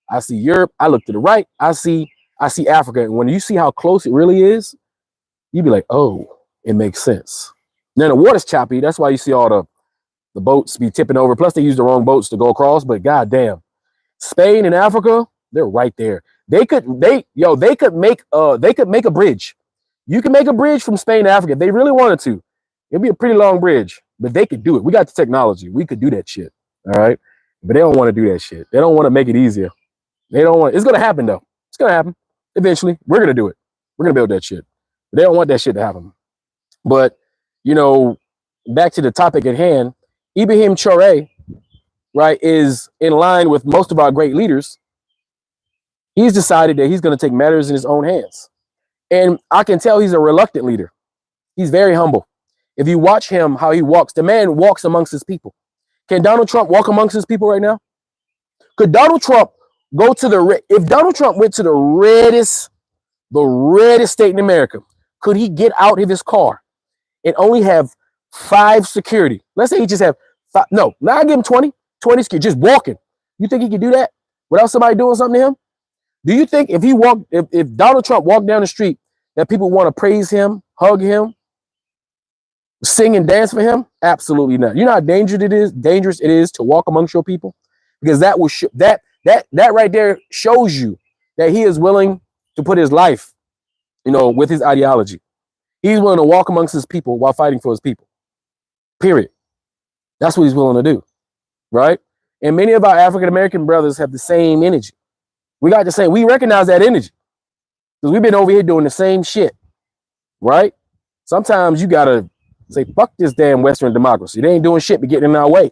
I see Europe. I look to the right, I see Africa. And when you see how close it really is, you be like, oh, it makes sense. Then the water's choppy. That's why you see all the boats be tipping over. Plus, they use the wrong boats to go across. But goddamn, Spain and Africa, they're right there. They could make a bridge. You can make a bridge from Spain to Africa if they really wanted to. It'd be a pretty long bridge, but they could do it. We got the technology. We could do that shit. All right. But they don't want to do that shit. They don't want to make it easier. They don't want, it's going to happen though. It's going to happen. Eventually, we're going to do it. We're going to build that shit. But they don't want that shit to happen. But, you know, back to the topic at hand, Ibrahim Ch, right, is in line with most of our great leaders. He's decided that he's going to take matters in his own hands. And I can tell he's a reluctant leader. He's very humble. If you watch him, how he walks, the man walks amongst his people. Can Donald Trump walk amongst his people right now? Could Donald Trump go to if Donald Trump went to the reddest state in America, could he get out of his car and only have 5 security? Let's say he just have 5. No, now I give him 20 security, just walking. You think he could do that without somebody doing something to him? Do you think if Donald Trump walked down the street, that people want to praise him, hug him, sing and dance for him? Absolutely not. You know how dangerous it is to walk amongst your people, because that will that right there shows you that he is willing to put his life, you know, with his ideology. He's willing to walk amongst his people while fighting for his people. Period. That's what he's willing to do, right? And many of our African American brothers have the same energy. We got the same. We recognize that energy because we've been over here doing the same shit, right? Sometimes you gotta say, fuck this damn Western democracy. They ain't doing shit but getting in our way.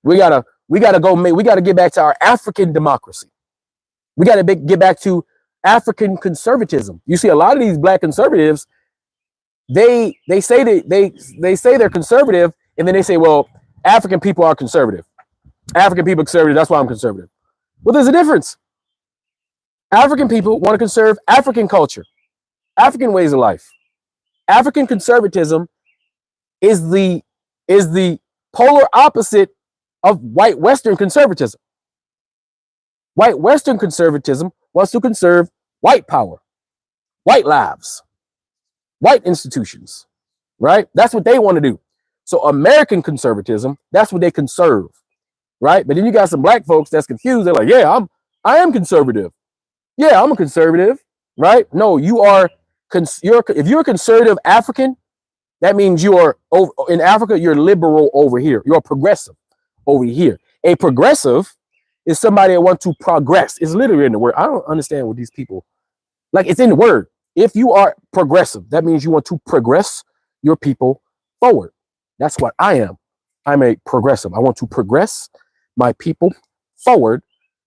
We gotta get back to our African democracy. We gotta get back to African conservatism. You see a lot of these black conservatives, they say they're conservative, and then they say, well, African people are conservative. African people are conservative, that's why I'm conservative. Well, there's a difference. African people want to conserve African culture, African ways of life. African conservatism is the polar opposite of white Western conservatism. White Western conservatism wants to conserve white power, white lives, white institutions, right? That's what they want to do. So American conservatism, that's what they conserve, right? But then you got some black folks that's confused. They're like, yeah, I am conservative. Yeah, I'm a conservative, right? No, you are, if you're a conservative African, that means you are, in Africa, you're liberal over here. You're progressive over here. A progressive is somebody that wants to progress. It's literally in the word. I don't understand what these people, like, it's in the word. If you are progressive, that means you want to progress your people forward. That's what I am. I'm a progressive. I want to progress my people forward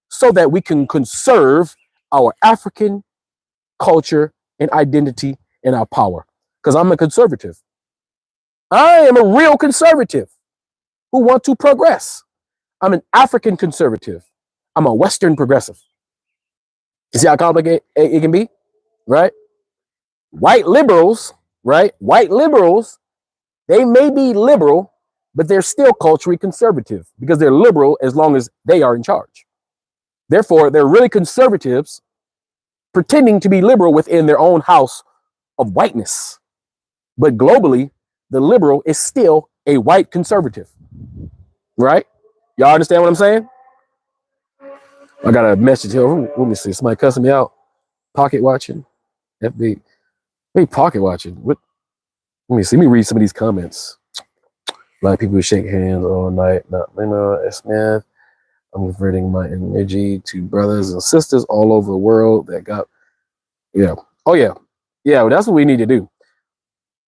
so that we can conserve our African culture and identity and our power. Because I'm a conservative. I am a real conservative who want to progress. I'm an African conservative. I'm a Western progressive. You see how complicated it can be, right? White liberals, right? White liberals, they may be liberal, but they're still culturally conservative because they're liberal as long as they are in charge. Therefore, they're really conservatives pretending to be liberal within their own house of whiteness. But globally, the liberal is still a white conservative, right? Y'all understand what I'm saying? I got a message here. Let me see. Somebody cussing me out. Pocket watching. FB. Hey, pocket watching. What? Let me see. Let me read some of these comments. A lot of people who shake hands all night. Not Smith. I'm converting my energy to brothers and sisters all over the world that got, yeah. Oh, yeah. Yeah, well, that's what we need to do.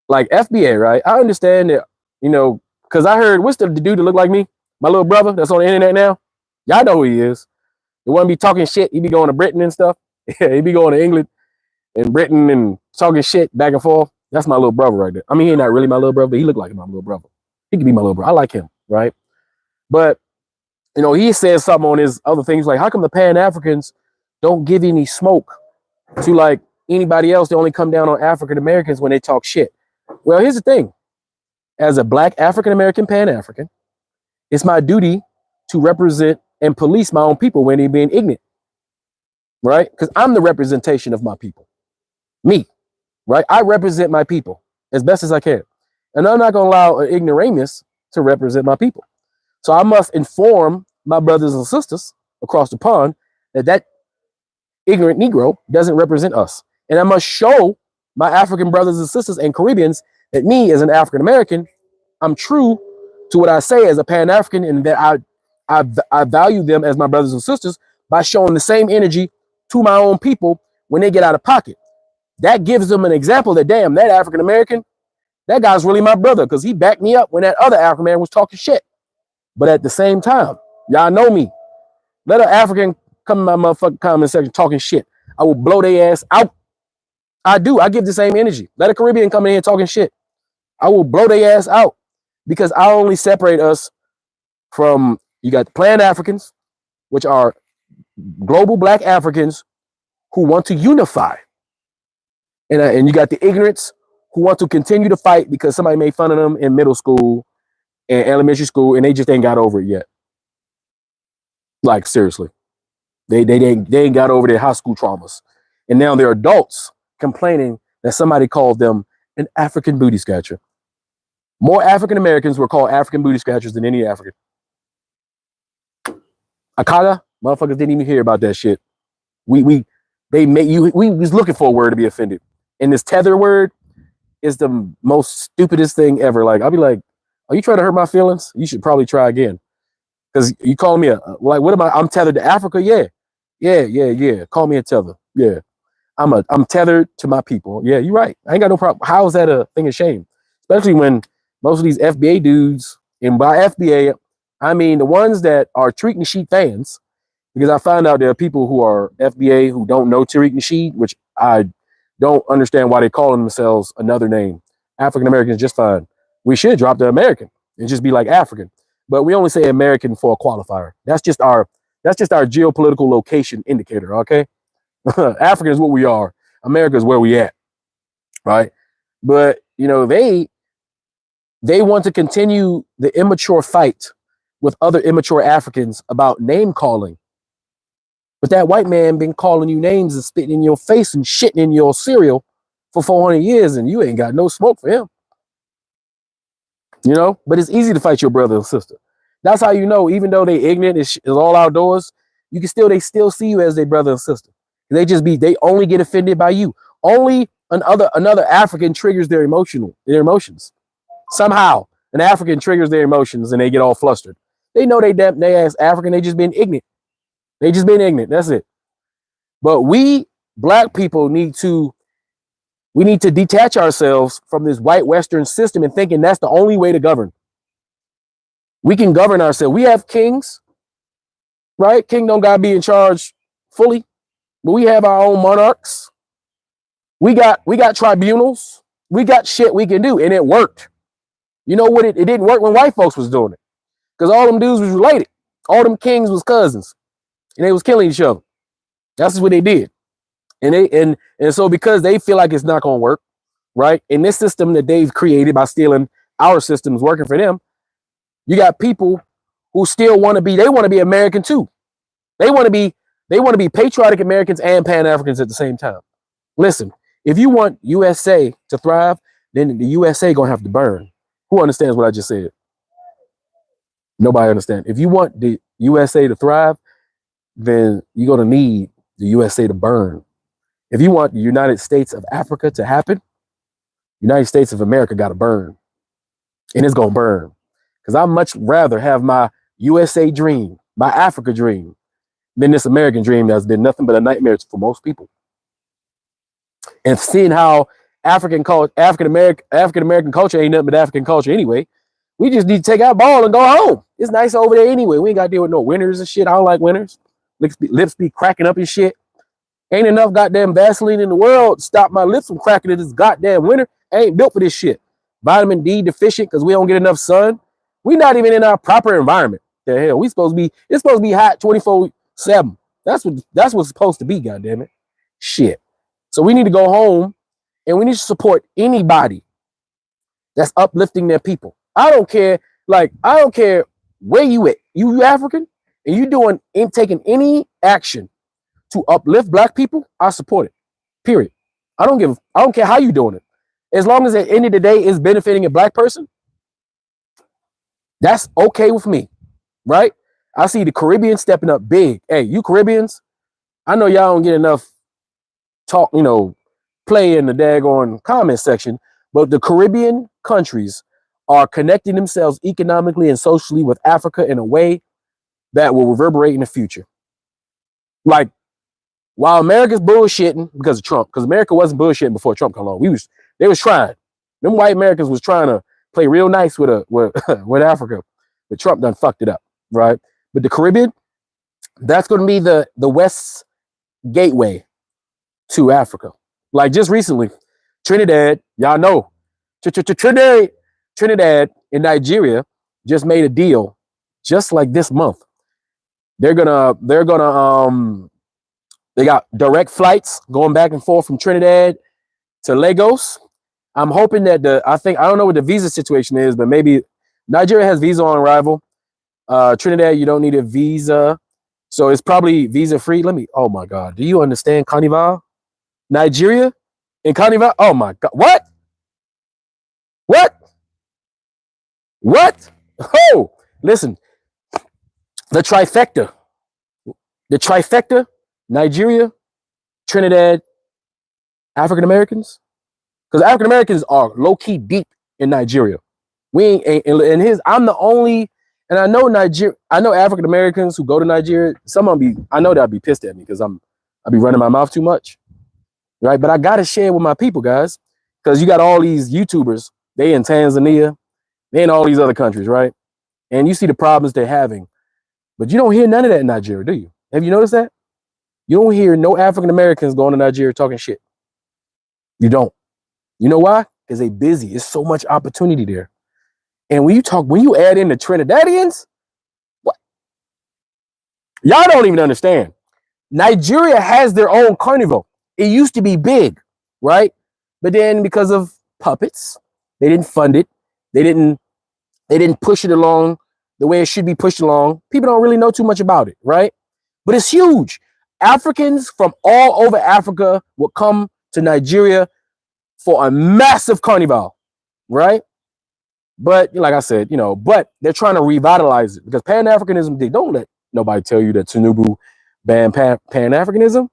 Like FBA, right? I understand that, because I heard, what's the dude that look like me? My little brother that's on the internet now? Y'all know who he is. He wouldn't be talking shit. He be going to Britain and stuff. Yeah, he be going to England and Britain and talking shit back and forth. That's my little brother right there. I mean, he's not really my little brother, but he look like my little brother. He could be my little brother. I like him, right? But, he says something on his other things like, how come the Pan-Africans don't give any smoke to like anybody else? They only come down on African Americans when they talk shit. Well, here's the thing. As a black African American Pan-African, it's my duty to represent and police my own people when they're being ignorant, right? Because I'm the representation of my people. Me, right? I represent my people as best as I can. And I'm not going to allow an ignoramus to represent my people. So I must inform my brothers and sisters across the pond that ignorant Negro doesn't represent us. And I must show my African brothers and sisters and Caribbeans that me as an African American, I'm true to what I say as a Pan-African, and that I value them as my brothers and sisters by showing the same energy to my own people when they get out of pocket. That gives them an example that, damn, that African American, that guy's really my brother because he backed me up when that other African man was talking shit. But at the same time, y'all know me. Let an African come in my motherfucking comment section talking shit. I will blow their ass out. I do. I give the same energy. Let a Caribbean come in here talking shit. I will blow their ass out because I only separate us from, you got the Pan-Africans, which are global black Africans who want to unify. And you got the ignorants who want to continue to fight because somebody made fun of them in middle school and elementary school and they just ain't got over it yet. Like, seriously. They ain't got over their high school traumas. And now they're adults complaining that somebody called them an African booty scratcher. More African Americans were called African booty scratchers than any African. Akaga, motherfuckers didn't even hear about that shit. We was looking for a word to be offended. And this tether word is the most stupidest thing ever. Like, I'll be like, are you trying to hurt my feelings? You should probably try again. Because you call me like, what am I? I'm tethered to Africa? Yeah. Call me a tether. Yeah. I'm tethered to my people. Yeah, you're right. I ain't got no problem. How is that a thing of shame? Especially when most of these FBA dudes, and by FBA, I mean the ones that are Tariq Nasheed fans, because I found out there are people who are FBA who don't know Tariq Nasheed, which I don't understand why they call themselves another name. African American is just fine. We should drop the American and just be like African. But we only say American for a qualifier. That's just our geopolitical location indicator, okay? Africa is what we are. America is where we at, right? But, they want to continue the immature fight with other immature Africans about name calling. But that white man been calling you names and spitting in your face and shitting in your cereal for 400 years, and you ain't got no smoke for him. You know, but it's easy to fight your brother and sister. That's how you know, even though they ignorant, is all outdoors, you can still, they still see you as their brother and sister. They only get offended by you. Only another African triggers their emotions. Somehow, an African triggers their emotions and they get all flustered. They know they ass African, they just been ignorant. They just been ignorant. That's it. But we black people need to detach ourselves from this white Western system and thinking that's the only way to govern. We can govern ourselves. We have kings, right? King don't gotta be in charge fully, but we have our own monarchs. We got tribunals. We got shit we can do, and it worked. You know what? It didn't work when white folks was doing it, because all them dudes was related. All them kings was cousins, and they was killing each other. That's what they did, and so because they feel like it's not gonna work, right? In this system that they've created by stealing our systems working for them, you got people who still want to be. They want to be American too. They want to be patriotic Americans and Pan-Africans at the same time. Listen, if you want USA to thrive, then the USA gonna have to burn. Who understands what I just said? Nobody understands. If you want the USA to thrive, then you're gonna need the USA to burn. If you want the United States of Africa to happen, United States of America got to burn, and it's gonna burn. Because I much rather have my USA dream, my Africa dream, than this American dream that's been nothing but a nightmare for most people. And seeing how African American culture ain't nothing but African culture anyway, we just need to take our ball and go home. It's nice over there anyway. We ain't got to deal with no winters and shit. I don't like winters. Lips be cracking up and shit. Ain't enough goddamn Vaseline in the world to stop my lips from cracking in this goddamn winter. I ain't built for this shit. Vitamin D deficient because we don't get enough sun. We not even in our proper environment. The hell, it's supposed to be hot 24/7. That's what's supposed to be, goddamn it. Shit. So we need to go home and we need to support anybody that's uplifting their people. I don't care where you at. You African and you taking any action to uplift black people, I support it. Period. I don't care how you doing it. As long as at the end of the day it's benefiting a black person, that's okay with me. Right? I see the Caribbean stepping up big. Hey, you Caribbeans, I know y'all don't get enough talk, play in the daggone comment section, but the Caribbean countries are connecting themselves economically and socially with Africa in a way that will reverberate in the future. Like, while America's bullshitting because of Trump, because America wasn't bullshitting before Trump came along. They was trying. Them white Americans was trying to play real nice with Africa, but Trump done fucked it up, right? But the Caribbean, that's going to be the West's gateway to Africa. Like just recently, Trinidad, y'all know, Trinidad and Nigeria just made a deal just like this month. They got direct flights going back and forth from Trinidad to Lagos. I'm hoping that I don't know what the visa situation is, but maybe Nigeria has visa on arrival. Trinidad, you don't need a visa. So it's probably visa free. Oh my God. Do you understand Carnival? Nigeria and Carnival? Oh my God. What? Oh, listen. The trifecta, Nigeria, Trinidad, African Americans, because African Americans are low key deep in Nigeria. I'm the only, and I know African Americans who go to Nigeria. Some of them I know they'll be pissed at me because I'll be running my mouth too much, right? But I gotta share with my people, guys, because you got all these YouTubers. They in Tanzania, they in all these other countries, right? And you see the problems they're having. But you don't hear none of that in Nigeria, do you? Have you noticed that? You don't hear no African Americans going to Nigeria talking shit. You don't. You know why? Because they busy. It's so much opportunity there. And when you add in the Trinidadians, what? Y'all don't even understand. Nigeria has their own carnival. It used to be big, right? But then because of puppets, they didn't fund it. They didn't push it along the way it should be pushed along. People don't really know too much about it, right? But it's huge. Africans from all over Africa would come to Nigeria for a massive carnival, right? But like I said, but they're trying to revitalize it because Pan-Africanism, they don't let nobody tell you that Tinubu banned Pan-Africanism.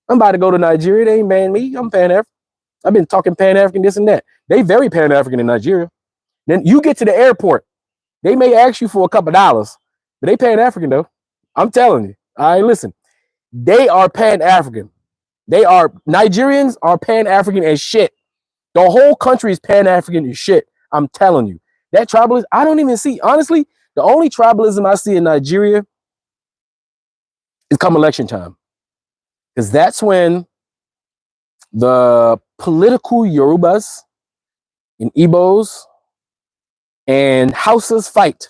I'm about to go to Nigeria. They ain't banned me. I'm Pan-African. I've been talking Pan-African, this and that. They very Pan-African in Nigeria. Then you get to the airport. They may ask you for a couple dollars, but they Pan-African though. I'm telling you. All right, listen. They are Pan-African. Nigerians are Pan-African as shit. The whole country is Pan-African as shit. I'm telling you. That tribalism, I don't even see, honestly, the only tribalism I see in Nigeria is come election time. Because that's when the political Yorubas and Igbos and Hausas fight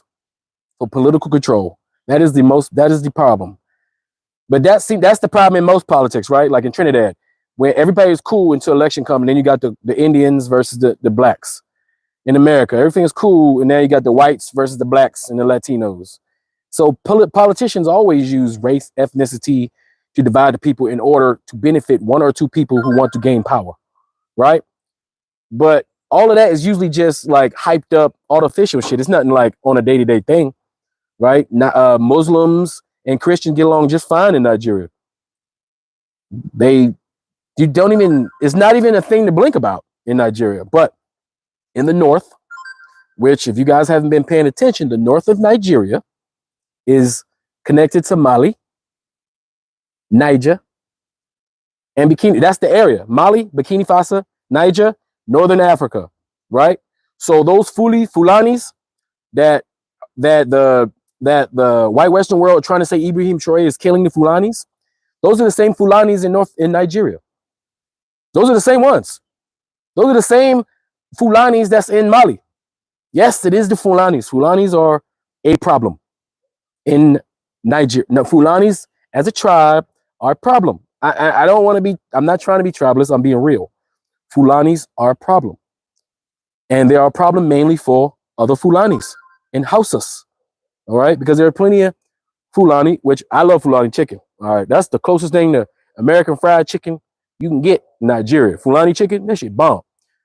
for political control. That is the problem. But that's the problem in most politics, right? Like in Trinidad, where everybody is cool until election comes, and then you got the Indians versus the blacks. In America, everything is cool, and now you got the whites versus the blacks and the Latinos. So politicians always use race, ethnicity to divide the people in order to benefit one or two people who want to gain power, right? But all of that is usually just like hyped up artificial shit. It's nothing like on a day-to-day thing, right? Muslims and Christians get along just fine in Nigeria. It's not even a thing to blink about in Nigeria. But in the north, which if you guys haven't been paying attention, the north of Nigeria is connected to Mali, Niger, and Bikini. That's the area. Mali, Burkina Faso, Niger, Northern Africa, right? So those Fulanis that the white Western world are trying to say Ibrahim Ch is killing the Fulanis, those are the same Fulanis in Nigeria. Those are the same ones. Those are the same Fulanis that's in Mali. Yes, it is the Fulanis. Fulanis are a problem in Nigeria. No, Fulanis as a tribe are a problem. I don't want to be, I'm not trying to be tribalist, I'm being real. Fulanis are a problem. And they are a problem mainly for other Fulanis and Hausas. All right, because there are plenty of Fulani, which I love Fulani chicken. All right, that's the closest thing to American fried chicken you can get in Nigeria. Fulani chicken, that shit bomb,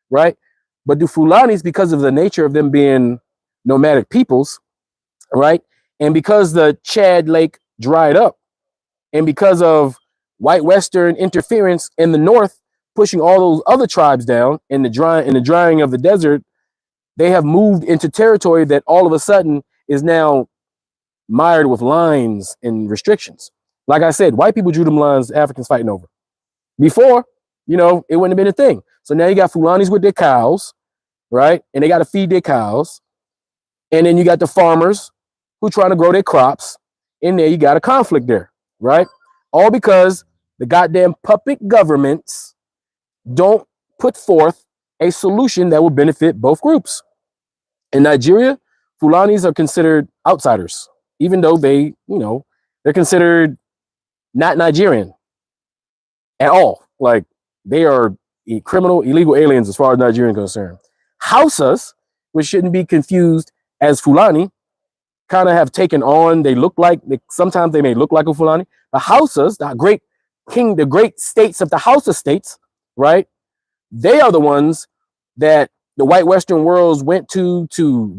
right? But the Fulanis, because of the nature of them being nomadic peoples, right? And because the Chad Lake dried up, and because of white Western interference in the north, pushing all those other tribes down in the drying of the desert, they have moved into territory that all of a sudden is now mired with lines and restrictions. Like I said, white people drew them lines Africans fighting over. Before, it wouldn't have been a thing. So now you got Fulanis with their cows, right? And they got to feed their cows. And then you got the farmers who trying to grow their crops. And there you got a conflict there, right? All because the goddamn puppet governments don't put forth a solution that will benefit both groups. In Nigeria, Fulanis are considered outsiders, even though they're considered not Nigerian at all. Like, they are criminal, illegal aliens as far as Nigerian is concerned. Hausas, which shouldn't be confused as Fulani, kind of have taken on, sometimes they may look like a Fulani. The Hausas, the great states of the Hausa states, right? They are the ones that the white Western worlds went to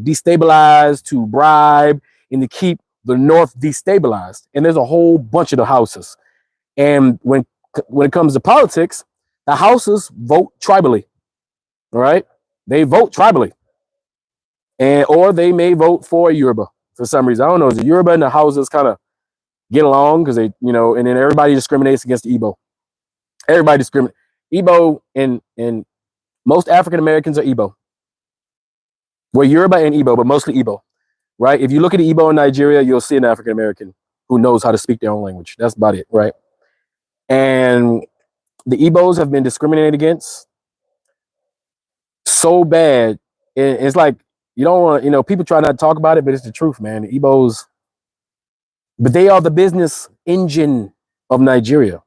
destabilize, to bribe, and to keep the North destabilized. And there's a whole bunch of the Hausas. And when it comes to politics, the Hausas vote tribally, all right? They vote tribally. Or they may vote for a Yoruba for some reason. I don't know. The Yoruba and the Hausas kind of get along because they, and then everybody discriminates against the Igbo. Everybody discriminates. Igbo and most African Americans are Igbo. We're Yoruba and Igbo, but mostly Igbo, right? If you look at the Igbo in Nigeria, you'll see an African American who knows how to speak their own language. That's about it, right? And the Igbos have been discriminated against so bad. It's like, you don't want, people try not to talk about it, but it's the truth, man. The Igbos, but they are the business engine of Nigeria.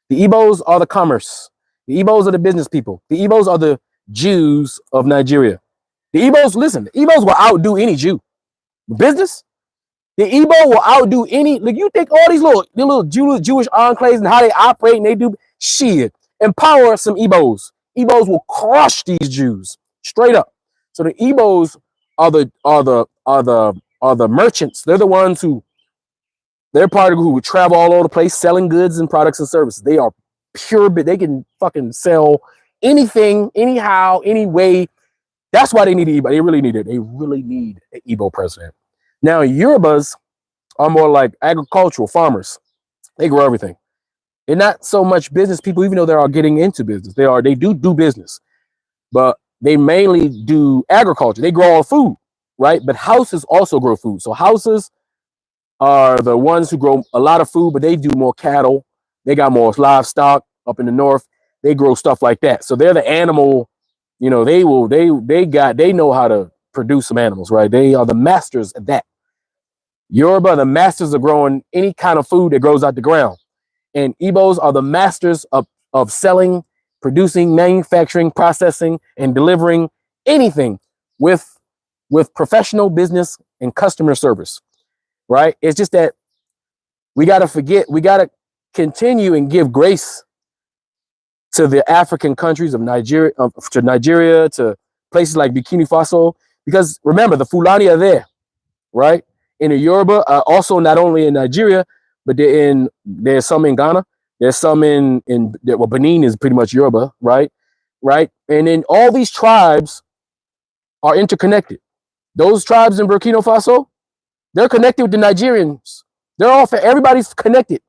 The Igbos are the commerce. The Igbos are the business people. The Igbos are the Jews of Nigeria. The Igbos, listen, the Igbos will outdo any Jew. Business, The Igbo will outdo any. Like you think all these little Jewish enclaves and how they operate and they do shit. Empower some Igbos. Igbos will crush these Jews straight up. So the Igbos are the merchants. They're the ones who they're part of who would travel all over the place selling goods and products and services. They are pure, but they can fucking sell anything, anyhow, any way. That's why they need Igbo. They really need it. They really need an Igbo president. Now, Yorubas are more like agricultural farmers. They grow everything. They're not so much business people, even though they are getting into business. They do business, but they mainly do agriculture. They grow all food, right? But houses also grow food. So houses are the ones who grow a lot of food, but they do more cattle. They got more livestock up in the north. They grow stuff like that. So they're the animal, you know, they know how to produce some animals, right? They are the masters at that. Yoruba are the masters of growing any kind of food that grows out the ground. And Igbos are the masters of selling, producing, manufacturing, processing, and delivering anything with professional business and customer service, right? It's just that we got to continue and give grace to the African countries of Nigeria, to places like Burkina Faso, because remember, the Fulani are there, right? In the Yoruba, also not only in Nigeria, but there's some in Ghana, there's some in Benin is pretty much Yoruba, right? And then all these tribes are interconnected. Those tribes in Burkina Faso, they're connected with the Nigerians. Everybody's connected.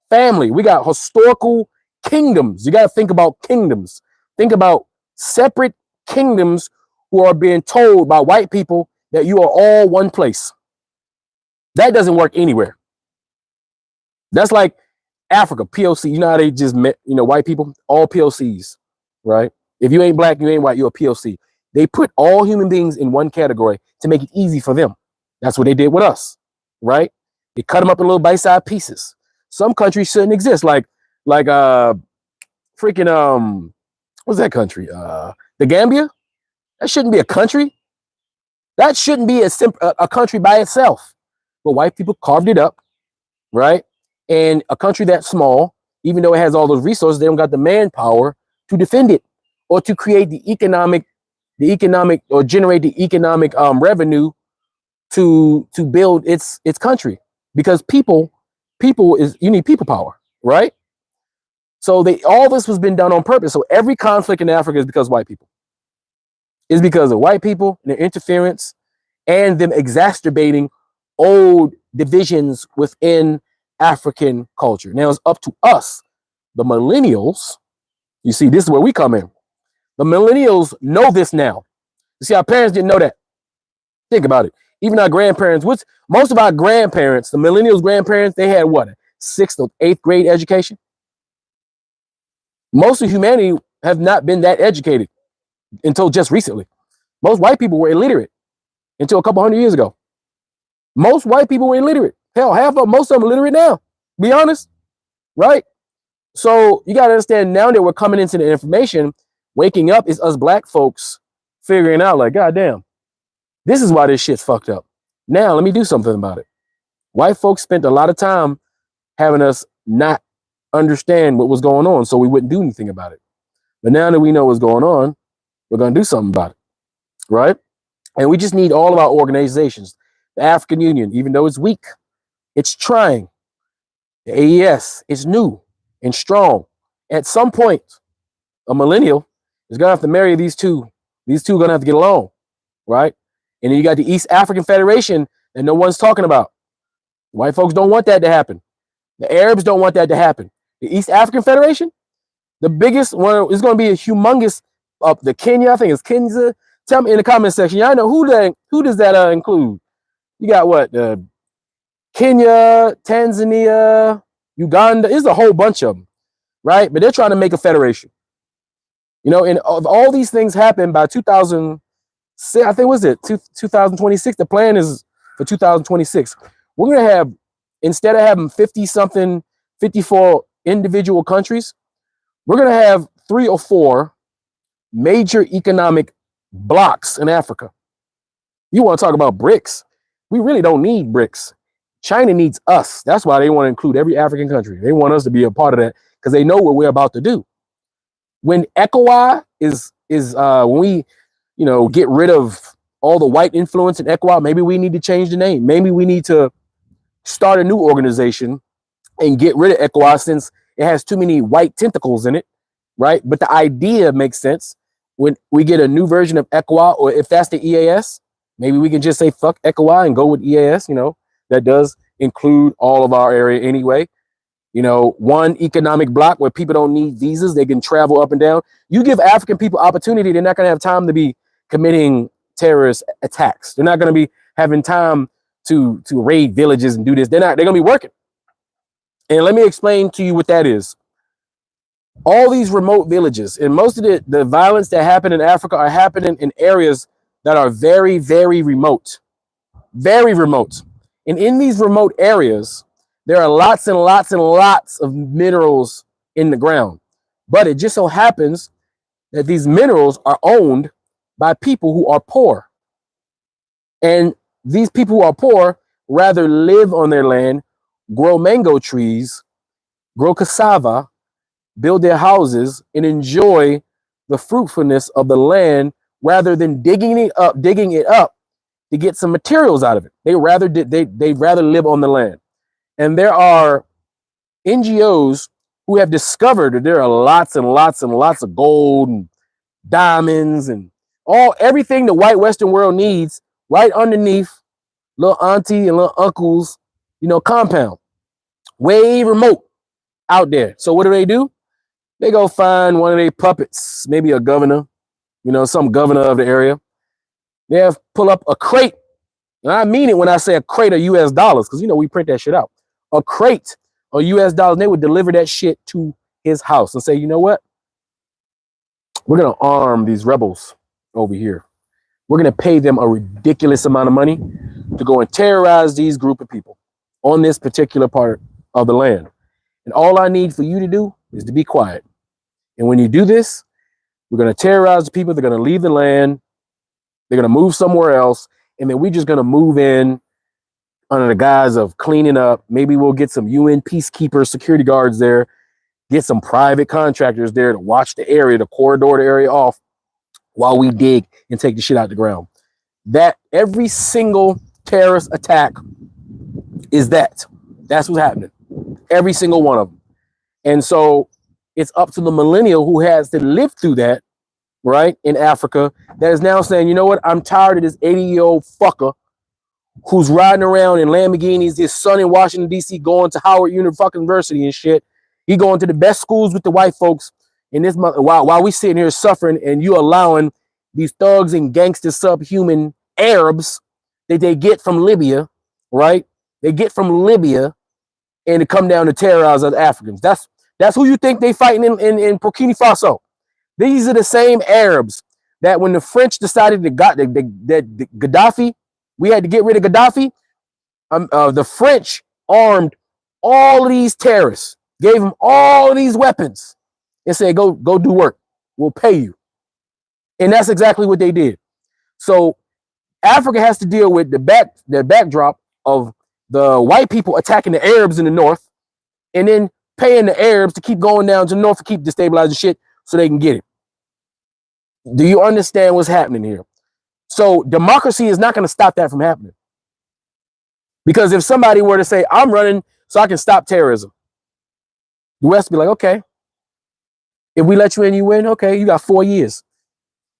Family. We got historical kingdoms. You got to think about kingdoms. Think about separate kingdoms who are being told by white people that you are all one place. That doesn't work anywhere. That's like Africa, POC. You know how they just met, white people, all POCs, right? If you ain't black, you ain't white, you're a POC. They put all human beings in one category to make it easy for them. That's what they did with us, right? They cut them up in little bite-sized pieces. Some countries shouldn't exist, like freaking what's that country? The Gambia. That shouldn't be a country. That shouldn't be a country by itself. But white people carved it up, right? And a country that small, even though it has all those resources, they don't got the manpower to defend it or to create the economic or generate the economic revenue to build its country, because you need people power, right? So all this has been done on purpose. So every conflict in Africa is because of white people. It's because of white people and their interference and them exacerbating old divisions within African culture. Now it's up to us, the millennials. You see, this is where we come in. The millennials know this now. You see, our parents didn't know that. Think about it. Even our grandparents, most of our grandparents, the millennials' grandparents, they had what, a 6th or 8th grade education? Most of humanity have not been that educated until just recently. Most white people were illiterate until a couple hundred years ago. Most white people were illiterate. Hell, most of them are illiterate now. Be honest, right? So you got to understand, now that we're coming into the information, waking up is us black folks figuring out, like, goddamn, this is why this shit's fucked up. Now let me do something about it. White folks spent a lot of time having us not understand what was going on, so we wouldn't do anything about it. But now that we know what's going on, we're going to do something about it, right? And we just need all of our organizations. The African Union, even though it's weak, it's trying. The AES is new and strong. At some point, a millennial is going to have to marry these two. These two are going to have to get along, right? And then you got the East African Federation that no one's talking about. White folks don't want that to happen. The Arabs don't want that to happen. The East African Federation, the biggest one, is going to be a humongous. The Kenya, I think it's Kenya. Tell me in the comment section. Y'all know who does that include? You got what? Kenya, Tanzania, Uganda. There's a whole bunch of them, right? But they're trying to make a federation. And all these things happen by 2006. I think was it 2026. The plan is for 2026. We're gonna have, instead of having 50-something, 54 individual countries, we're gonna have 3 or 4 major economic blocks in Africa. You want to talk about BRICS? We really don't need BRICS. China needs us. That's why they want to include every African country. They want us to be a part of that because they know what we're about to do. When ECOWA when we, get rid of all the white influence in ECOWA, maybe we need to change the name. Maybe we need to start a new organization and get rid of ECOWA since it has too many white tentacles in it, right? But the idea makes sense. When we get a new version of ECOWA, or if that's the EAS, maybe we can just say fuck ECOWA and go with EAS, that does include all of our area anyway. One economic block where people don't need visas, they can travel up and down. You give African people opportunity, they're not going to have time to be committing terrorist attacks. They're not going to be having time to raid villages and do this. They're going to be working. And let me explain to you what that is. All these remote villages, and most of the violence that happen in Africa are happening in areas that are very, very remote. Very remote. And in these remote areas, there are lots and lots and lots of minerals in the ground. But it just so happens that these minerals are owned by people who are poor. And these people who are poor rather live on their land, grow mango trees, grow cassava, build their houses, and enjoy the fruitfulness of the land rather than digging it up to get some materials out of it. They rather live on the land. And there are NGOs who have discovered that there are lots and lots and lots of gold and diamonds and everything the white Western world needs right underneath little auntie and little uncle's, compound, way remote out there. So what do? They go find one of their puppets, maybe a governor, some governor of the area. They have pull up a crate. And I mean it when I say a crate of US dollars, because, we print that shit out. A crate of US dollars. And they would deliver that shit to his house and say, you know what? We're going to arm these rebels over here. We're going to pay them a ridiculous amount of money to go and terrorize these group of people on this particular part of the land. And all I need for you to do is to be quiet. And when you do this, we're going to terrorize the people. They're going to leave the land. They're going to move somewhere else. And then we're just going to move in under the guise of cleaning up. Maybe we'll get some UN peacekeepers, security guards there, get some private contractors there to watch the area, to corridor the area off while we dig and take the shit out the ground. That every single terrorist attack is that's what's happening. Every single one of them. And so it's up to the millennial who has to live through that, right, in Africa, that is now saying, you know what, I'm tired of this 80-year-old fucker who's riding around in Lamborghinis, his son in Washington, D.C., going to Howard University and shit. He going to the best schools with the white folks. And this while we sitting here suffering, and you allowing these thugs and gangster subhuman Arabs that they get from Libya, right? They get from Libya and to come down to terrorize other Africans. That's who you think they fighting in Burkina Faso. These are the same Arabs that when the French decided that Gaddafi, we had to get rid of Gaddafi, the French armed all of these terrorists, gave them all of these weapons, and said, go do work. We'll pay you. And that's exactly what they did. So Africa has to deal with the backdrop of the white people attacking the Arabs in the north, and then paying the Arabs to keep going down to the north to keep destabilizing shit so they can get it. Do you understand what's happening here? So democracy is not going to stop that from happening. Because if somebody were to say, I'm running so I can stop terrorism, the West be like, okay, if we let you in, you win. Okay, you got 4 years.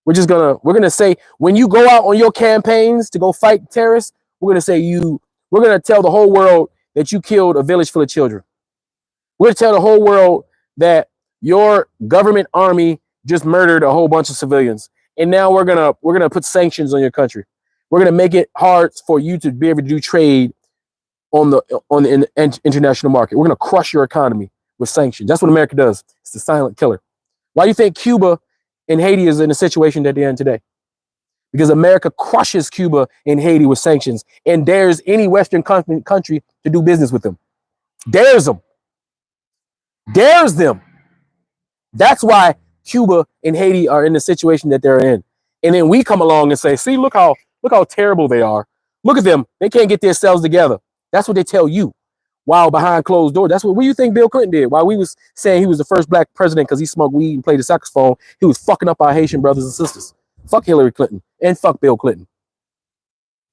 We're going to say, when you go out on your campaigns to go fight terrorists, we're going to say we're going to tell the whole world that you killed a village full of children. We're going to tell the whole world that your government army just murdered a whole bunch of civilians. And now we're going to put sanctions on your country. We're going to make it hard for you to be able to do trade on the international market. We're going to crush your economy with sanctions. That's what America does. It's the silent killer. Why do you think Cuba and Haiti is in the situation that they're in today? Because America crushes Cuba and Haiti with sanctions and dares any Western country to do business with them. Dares them. Dares them. That's why Cuba and Haiti are in the situation that they're in. And then we come along and say, see, look how terrible they are. Look at them. They can't get themselves together. That's what they tell you. While behind closed doors, that's what do you think Bill Clinton did? While we was saying he was the first black president because he smoked weed and played the saxophone, he was fucking up our Haitian brothers and sisters. Fuck Hillary Clinton and fuck Bill Clinton.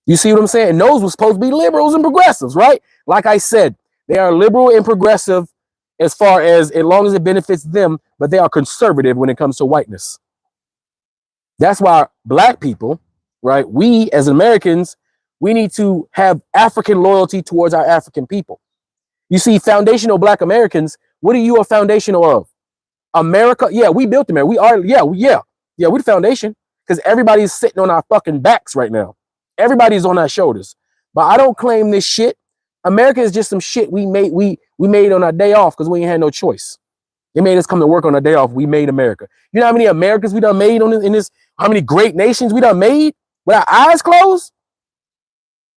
You see what I'm saying? And those were supposed to be liberals and progressives, right? Like I said, they are liberal and progressive as long as it benefits them, but they are conservative when it comes to whiteness. That's why black people, right? We as Americans, we need to have African loyalty towards our African people. You see, foundational black Americans, what are you a foundational of? America? Yeah, we built America. We are, we're the foundation because everybody's sitting on our fucking backs right now. Everybody's on our shoulders. But I don't claim this shit. America is just some shit we made on our day off because we ain't had no choice. They made us come to work on our day off. We made America. You know how many Americans we done made in this? How many great nations we done made with our eyes closed?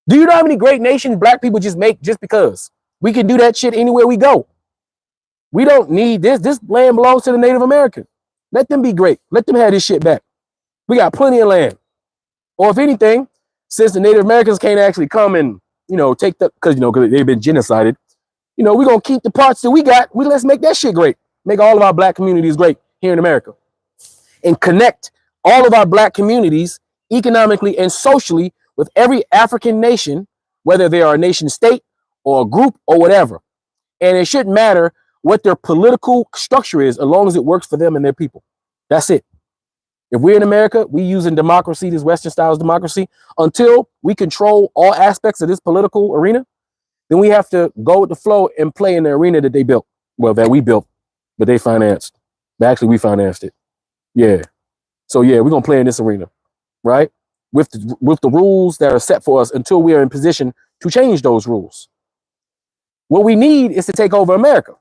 Do you know how many great nations black people just make just because? We can do that shit anywhere we go. We don't need this. This land belongs to the Native American. Let them be great. Let them have this shit back. We got plenty of land. Or if anything, since the Native Americans can't actually come and, take the, because they've been genocided, we're going to keep the parts that we got. Let's make that shit great. Make all of our black communities great here in America. And connect all of our black communities economically and socially with every African nation, whether they are a nation state or a group or whatever. And it shouldn't matter what their political structure is, as long as it works for them and their people. That's it. If we're in America, we using democracy, this Western styles democracy, until we control all aspects of this political arena, then we have to go with the flow and play in the arena that they built. Well, that we built, but they financed. But actually, we financed it. Yeah. So yeah, we're gonna play in this arena, right? With the rules that are set for us until we are in position to change those rules. What we need is to take over America.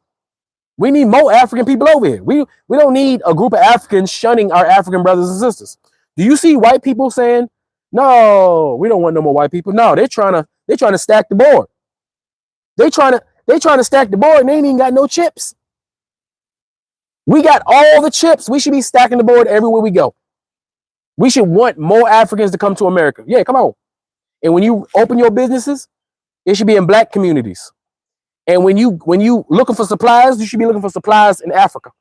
We need more African people over here. We don't need a group of Africans shunning our African brothers and sisters. Do you see white people saying, no, we don't want no more white people? No, they're trying to stack the board. They trying to stack the board and they ain't even got no chips. We got all the chips. We should be stacking the board everywhere we go. We should want more Africans to come to America. Yeah, come on. And when you open your businesses, it should be in black communities. And when you looking for supplies, you should be looking for supplies in Africa.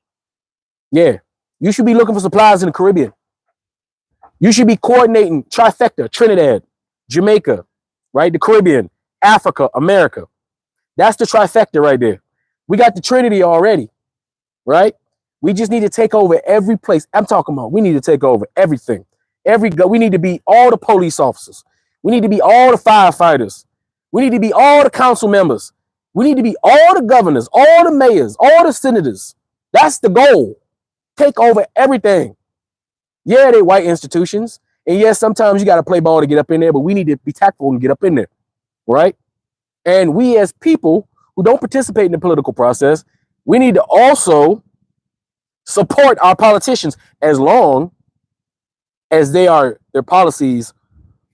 Yeah, you should be looking for supplies in the Caribbean. You should be coordinating trifecta, Trinidad, Jamaica, right? The Caribbean, Africa, America. That's the trifecta right there. We got the Trinity already, right? We just need to take over every place. I'm talking about we need to take over everything. We need to be all the police officers. We need to be all the firefighters. We need to be all the council members. We need to be all the governors, all the mayors, all the senators. That's the goal. Take over everything. Yeah, they white institutions. And yes, sometimes you got to play ball to get up in there, but we need to be tactful and get up in there, right? And we as people who don't participate in the political process, we need to also support our politicians as long as their policies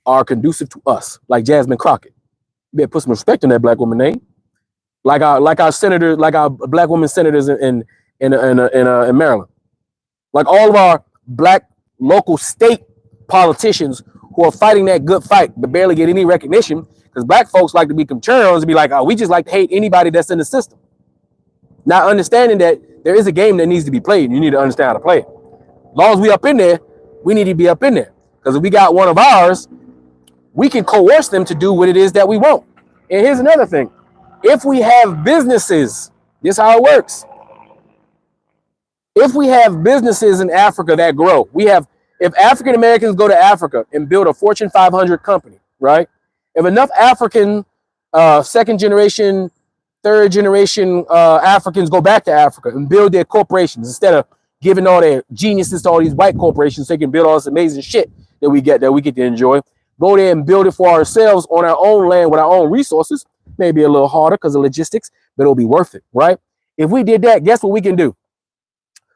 are conducive to us, like Jasmine Crockett. You better put some respect on that black woman name. Like our senators, like our black women senators in Maryland. Like all of our black local state politicians who are fighting that good fight but barely get any recognition because black folks like to be contrarians and be like, oh, we just like to hate anybody that's in the system. Not understanding that there is a game that needs to be played and you need to understand how to play it. As long as we up in there, we need to be up in there. Because if we got one of ours, we can coerce them to do what it is that we want. And here's another thing. If we have businesses, this is how it works. If we have businesses in Africa that grow, if African Americans go to Africa and build a Fortune 500 company, right? If enough African second generation, third generation Africans go back to Africa and build their corporations instead of giving all their geniuses to all these white corporations so they can build all this amazing shit that we get to enjoy. Go there and build it for ourselves on our own land with our own resources. Maybe a little harder because of logistics, but it'll be worth it, right? If we did that, guess what we can do?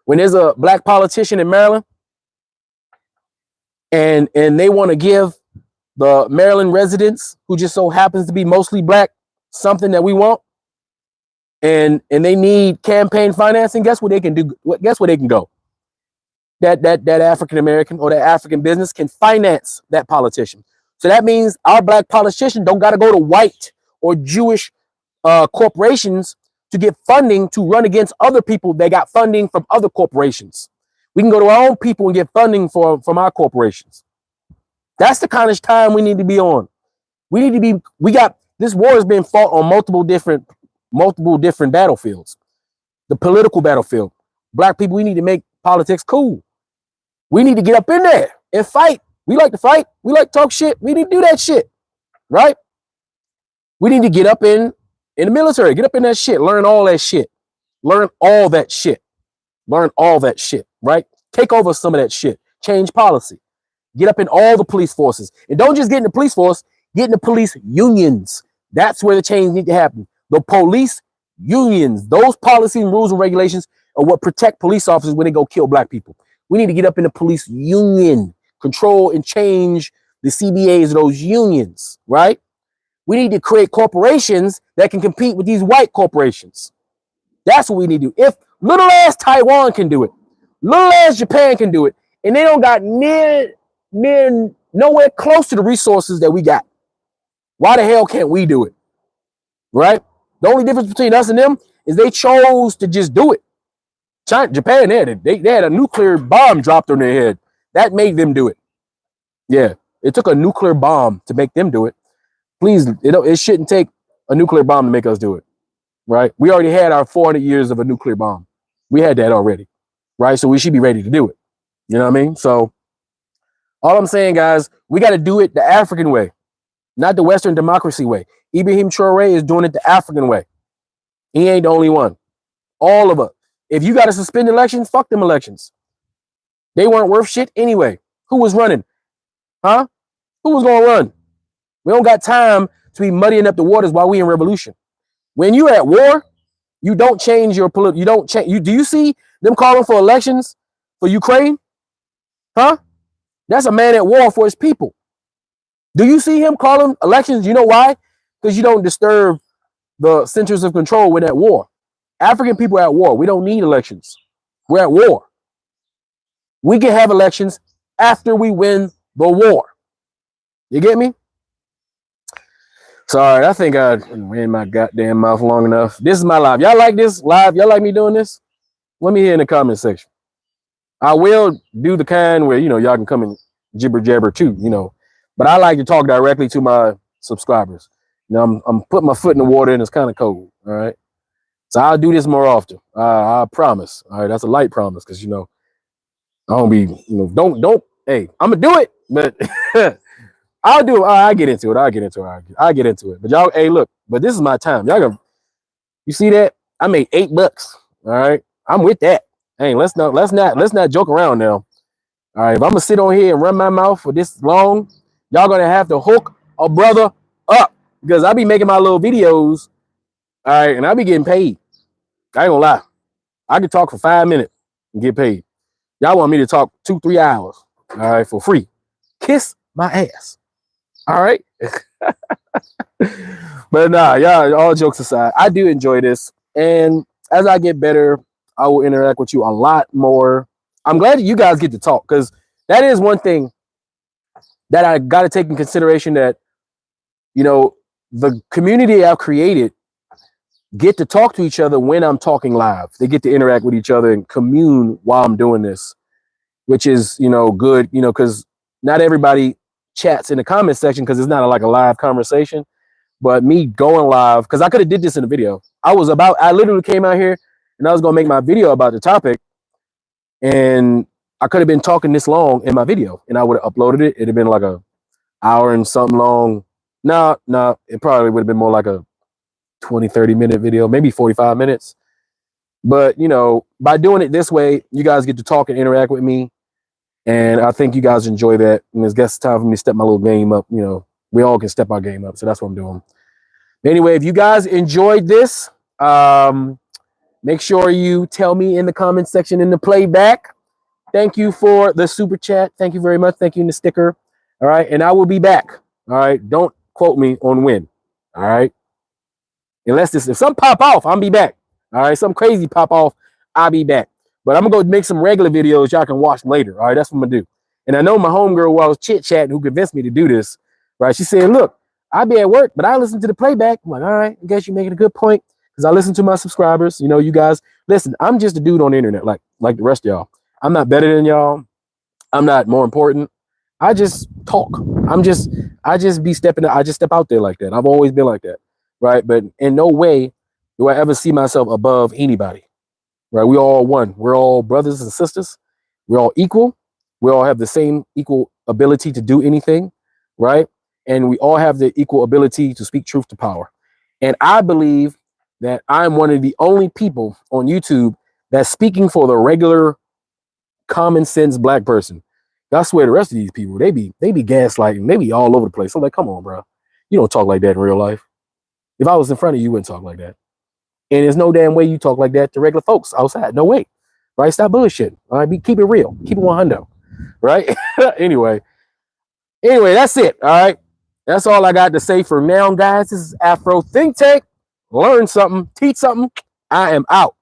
When there's a black politician in Maryland and they want to give the Maryland residents who just so happens to be mostly black something that we want, and they need campaign financing, guess what they can do? Guess where they can go? That African American or that African business can finance that politician. So that means our black politician don't got to go to white or Jewish corporations to get funding to run against other people that got funding from other corporations. We can go to our own people and get funding from our corporations. That's the kind of time we need to be on. This war has been fought on multiple different battlefields. The political battlefield. Black people, we need to make politics cool. We need to get up in there and fight. We like to fight. We like to talk shit. We need to do that shit, right? We need to get up in the military, get up in that shit, learn all that shit, learn all that shit, right? Take over some of that shit, change policy, get up in all the police forces. And don't just get in the police force, get in the police unions. That's where the change needs to happen. The police unions, those policies and rules and regulations are what protect police officers when they go kill black people. We need to get up in the police union, control and change the CBAs of those unions, right? We need to create corporations that can compete with these white corporations. That's what we need to do. If little ass Taiwan can do it, little ass Japan can do it, and they don't got near nowhere close to the resources that we got, why the hell can't we do it? Right? The only difference between us and them is they chose to just do it. Japan, they had a nuclear bomb dropped on their head. That made them do it. Yeah, it took a nuclear bomb to make them do it. Please, it shouldn't take a nuclear bomb to make us do it, right? We already had our 400 years of a nuclear bomb. We had that already, right? So we should be ready to do it. You know what I mean? So all I'm saying, guys, we got to do it the African way, not the Western democracy way. Ibrahim Ch is doing it the African way. He ain't the only one. All of us. If you got to suspend elections, fuck them elections. They weren't worth shit anyway. Who was running? Huh? Who was going to run? We don't got time to be muddying up the waters while we in revolution. When you're at war, you don't change your political. You don't change. Do you see them calling for elections for Ukraine? Huh? That's a man at war for his people. Do you see him calling elections? You know why? Because you don't disturb the centers of control when at war. African people are at war. We don't need elections. We're at war. We can have elections after we win the war. You get me? Sorry, I think I ran my goddamn mouth long enough. This is my live. Y'all like this live? Y'all like me doing this? Let me hear in the comment section. I will do the kind where, y'all can come and jibber jabber too, but I like to talk directly to my subscribers. I'm putting my foot in the water and it's kind of cold. All right. So I'll do this more often. I promise. All right. That's a light promise. Cause I don't be, don't, hey, I'm gonna do it, but I'll do it. I'll get into it. I'll get into it. But y'all, hey, look, but this is my time. Y'all gonna, you see that? I made $8. All right. I'm with that. Hey, let's not joke around now. All right. If I'm gonna sit on here and run my mouth for this long, y'all gonna have to hook a brother up because I be making my little videos. All right. And I be getting paid. I ain't gonna lie. I can talk for 5 minutes and get paid. Y'all want me to talk 2-3 hours. All right. For free. Kiss my ass. All right. But nah, y'all, all jokes aside, I do enjoy this. And as I get better, I will interact with you a lot more. I'm glad that you guys get to talk because that is one thing that I got to take in consideration that, the community I've created get to talk to each other when I'm talking live. They get to interact with each other and commune while I'm doing this, which is, good, because not everybody chats in the comment section because it's not like a live conversation. But me going live, because I could have did this in a video. I literally came out here and I was going to make my video about the topic. And I could have been talking this long in my video and I would have uploaded it. It'd have been like a hour and something long. No, it probably would have been more like a 20-30 minute video, maybe 45 minutes. But, by doing it this way, you guys get to talk and interact with me. And I think you guys enjoy that. And it's time for me to step my little game up. We all can step our game up. So that's what I'm doing. Anyway, if you guys enjoyed this, make sure you tell me in the comment section in the playback. Thank you for the super chat. Thank you very much. Thank you in the sticker. All right. And I will be back. All right. Don't quote me on when. All right. Unless if something pop off, I'll be back. All right. Something crazy pop off, I'll be back. But I'm going to go make some regular videos y'all can watch later. All right. That's what I'm going to do. And I know my homegirl who I was chit-chatting who convinced me to do this. Right. She said, look, I be at work, but I listen to the playback. I'm like, all right, I guess you're making a good point. Because I listen to my subscribers. You know, you guys, listen, I'm just a dude on the internet, like the rest of y'all. I'm not better than y'all. I'm not more important. I just talk. I just step out there like that. I've always been like that. Right. But in no way do I ever see myself above anybody. Right. We all one. We're all brothers and sisters. We're all equal. We all have the same equal ability to do anything. Right. And we all have the equal ability to speak truth to power. And I believe that I'm one of the only people on YouTube that's speaking for the regular common sense black person. I swear the rest of these people, they be gaslighting, they be all over the place. I'm like, come on, bro. You don't talk like that in real life. If I was in front of you, you wouldn't talk like that. And there's no damn way you talk like that to regular folks outside. No way. Right? Stop bullshitting. All right. Keep it real. Keep it 100. Right? anyway, that's it. All right. That's all I got to say for now, guys. This is Afro Think Tank. Learn something, teach something. I am out.